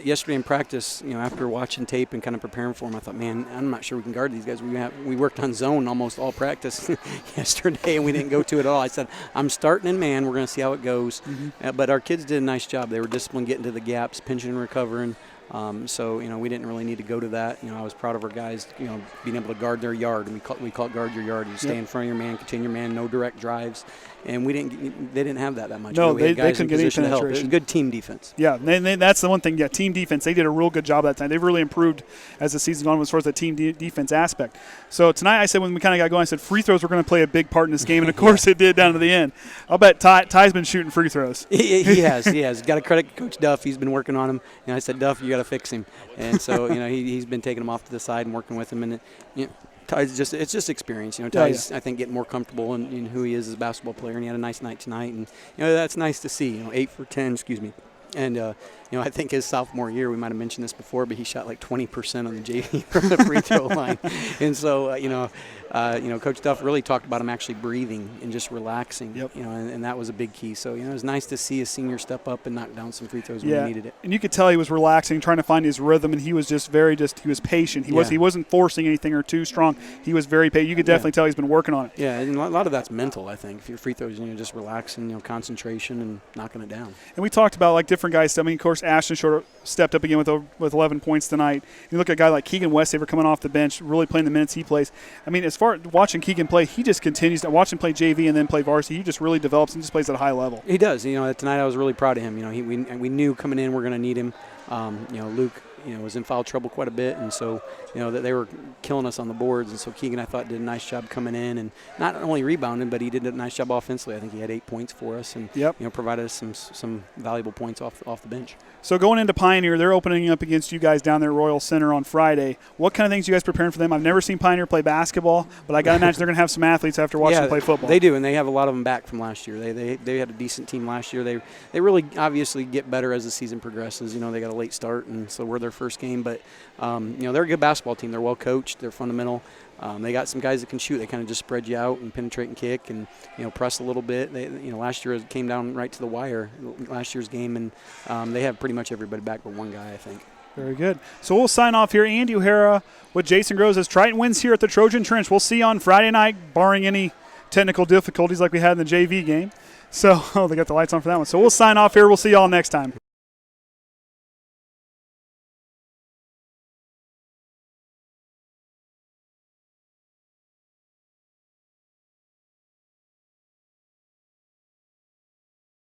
yesterday in practice, after watching tape and kind of preparing for them, I thought, man, I'm not sure we can guard these guys. We worked on zone almost all practice yesterday, and we didn't go to it at all. I said, I'm starting in man. We're going to see how it goes. Mm-hmm. But our kids did a nice job. They were disciplined, getting to the gaps, pinching and recovering. So we didn't really need to go to that. I was proud of our guys, being able to guard their yard. We call it guard your yard. You stay in front of your man, continue your man, no direct drives. And they didn't have that much. No, they couldn't get any penetration. It was good team defense. Yeah, that's the one thing. Yeah, team defense. They did a real good job that time. They've really improved as the season's gone as far as the team defense aspect. So tonight, I said when we kind of got going, I said free throws were going to play a big part in this game, and of course it did down to the end. I'll bet Ty's been shooting free throws. He has. Got to credit Coach Duff. He's been working on him. And I said, Duff, you got to fix him. And so he's been taking him off to the side and working with him. And Ty's it's just experience. Ty's I think getting more comfortable in who he is as a basketball player, and he had a nice night tonight, and that's nice to see. 8 for 10, excuse me. And I think his sophomore year, we might have mentioned this before, but he shot like 20% on the JV from the free throw line. And so, Coach Duff really talked about him actually breathing and just relaxing. Yep. And that was a big key. So, it was nice to see a senior step up and knock down some free throws when he needed it. And you could tell he was relaxing, trying to find his rhythm, and he was just he was patient. He wasn't forcing anything or too strong. He was very patient. You could definitely tell he's been working on it. Yeah, and a lot of that's mental, I think. If your free throws, just relaxing, concentration and knocking it down. And we talked about like different guys. I mean, of course, Ashton stepped up again with 11 points tonight. You look at a guy like Keegan Westafer coming off the bench, really playing the minutes he plays. I mean, as far as watching Keegan play, he just continues to watch him play JV and then play varsity. He just really develops and just plays at a high level. He does. Tonight I was really proud of him. We knew coming in we're going to need him. Luke, was in foul trouble quite a bit, and so, that they were killing us on the boards. And so Keegan, I thought, did a nice job coming in and not only rebounding, but he did a nice job offensively. I think he had 8 points for us and, provided us some valuable points off the bench. So going into Pioneer, they're opening up against you guys down there at Royal Center on Friday. What kind of things are you guys preparing for them? I've never seen Pioneer play basketball, but I got to imagine they're going to have some athletes after watching them play football. They do, and they have a lot of them back from last year. They had a decent team last year. They really obviously get better as the season progresses. They got a late start, and so we're their first game. But, they're a good basketball team. They're well coached. They're fundamental. They got some guys that can shoot. They kind of just spread you out and penetrate and kick and, press a little bit. Last year it came down right to the wire, last year's game, and they have pretty much everybody back but one guy, I think. Very good. So we'll sign off here. Andy O'Hara with Jason Groves as Triton wins here at the Trojan Trench. We'll see you on Friday night, barring any technical difficulties like we had in the JV game. So, they got the lights on for that one. So we'll sign off here. We'll see y'all next time.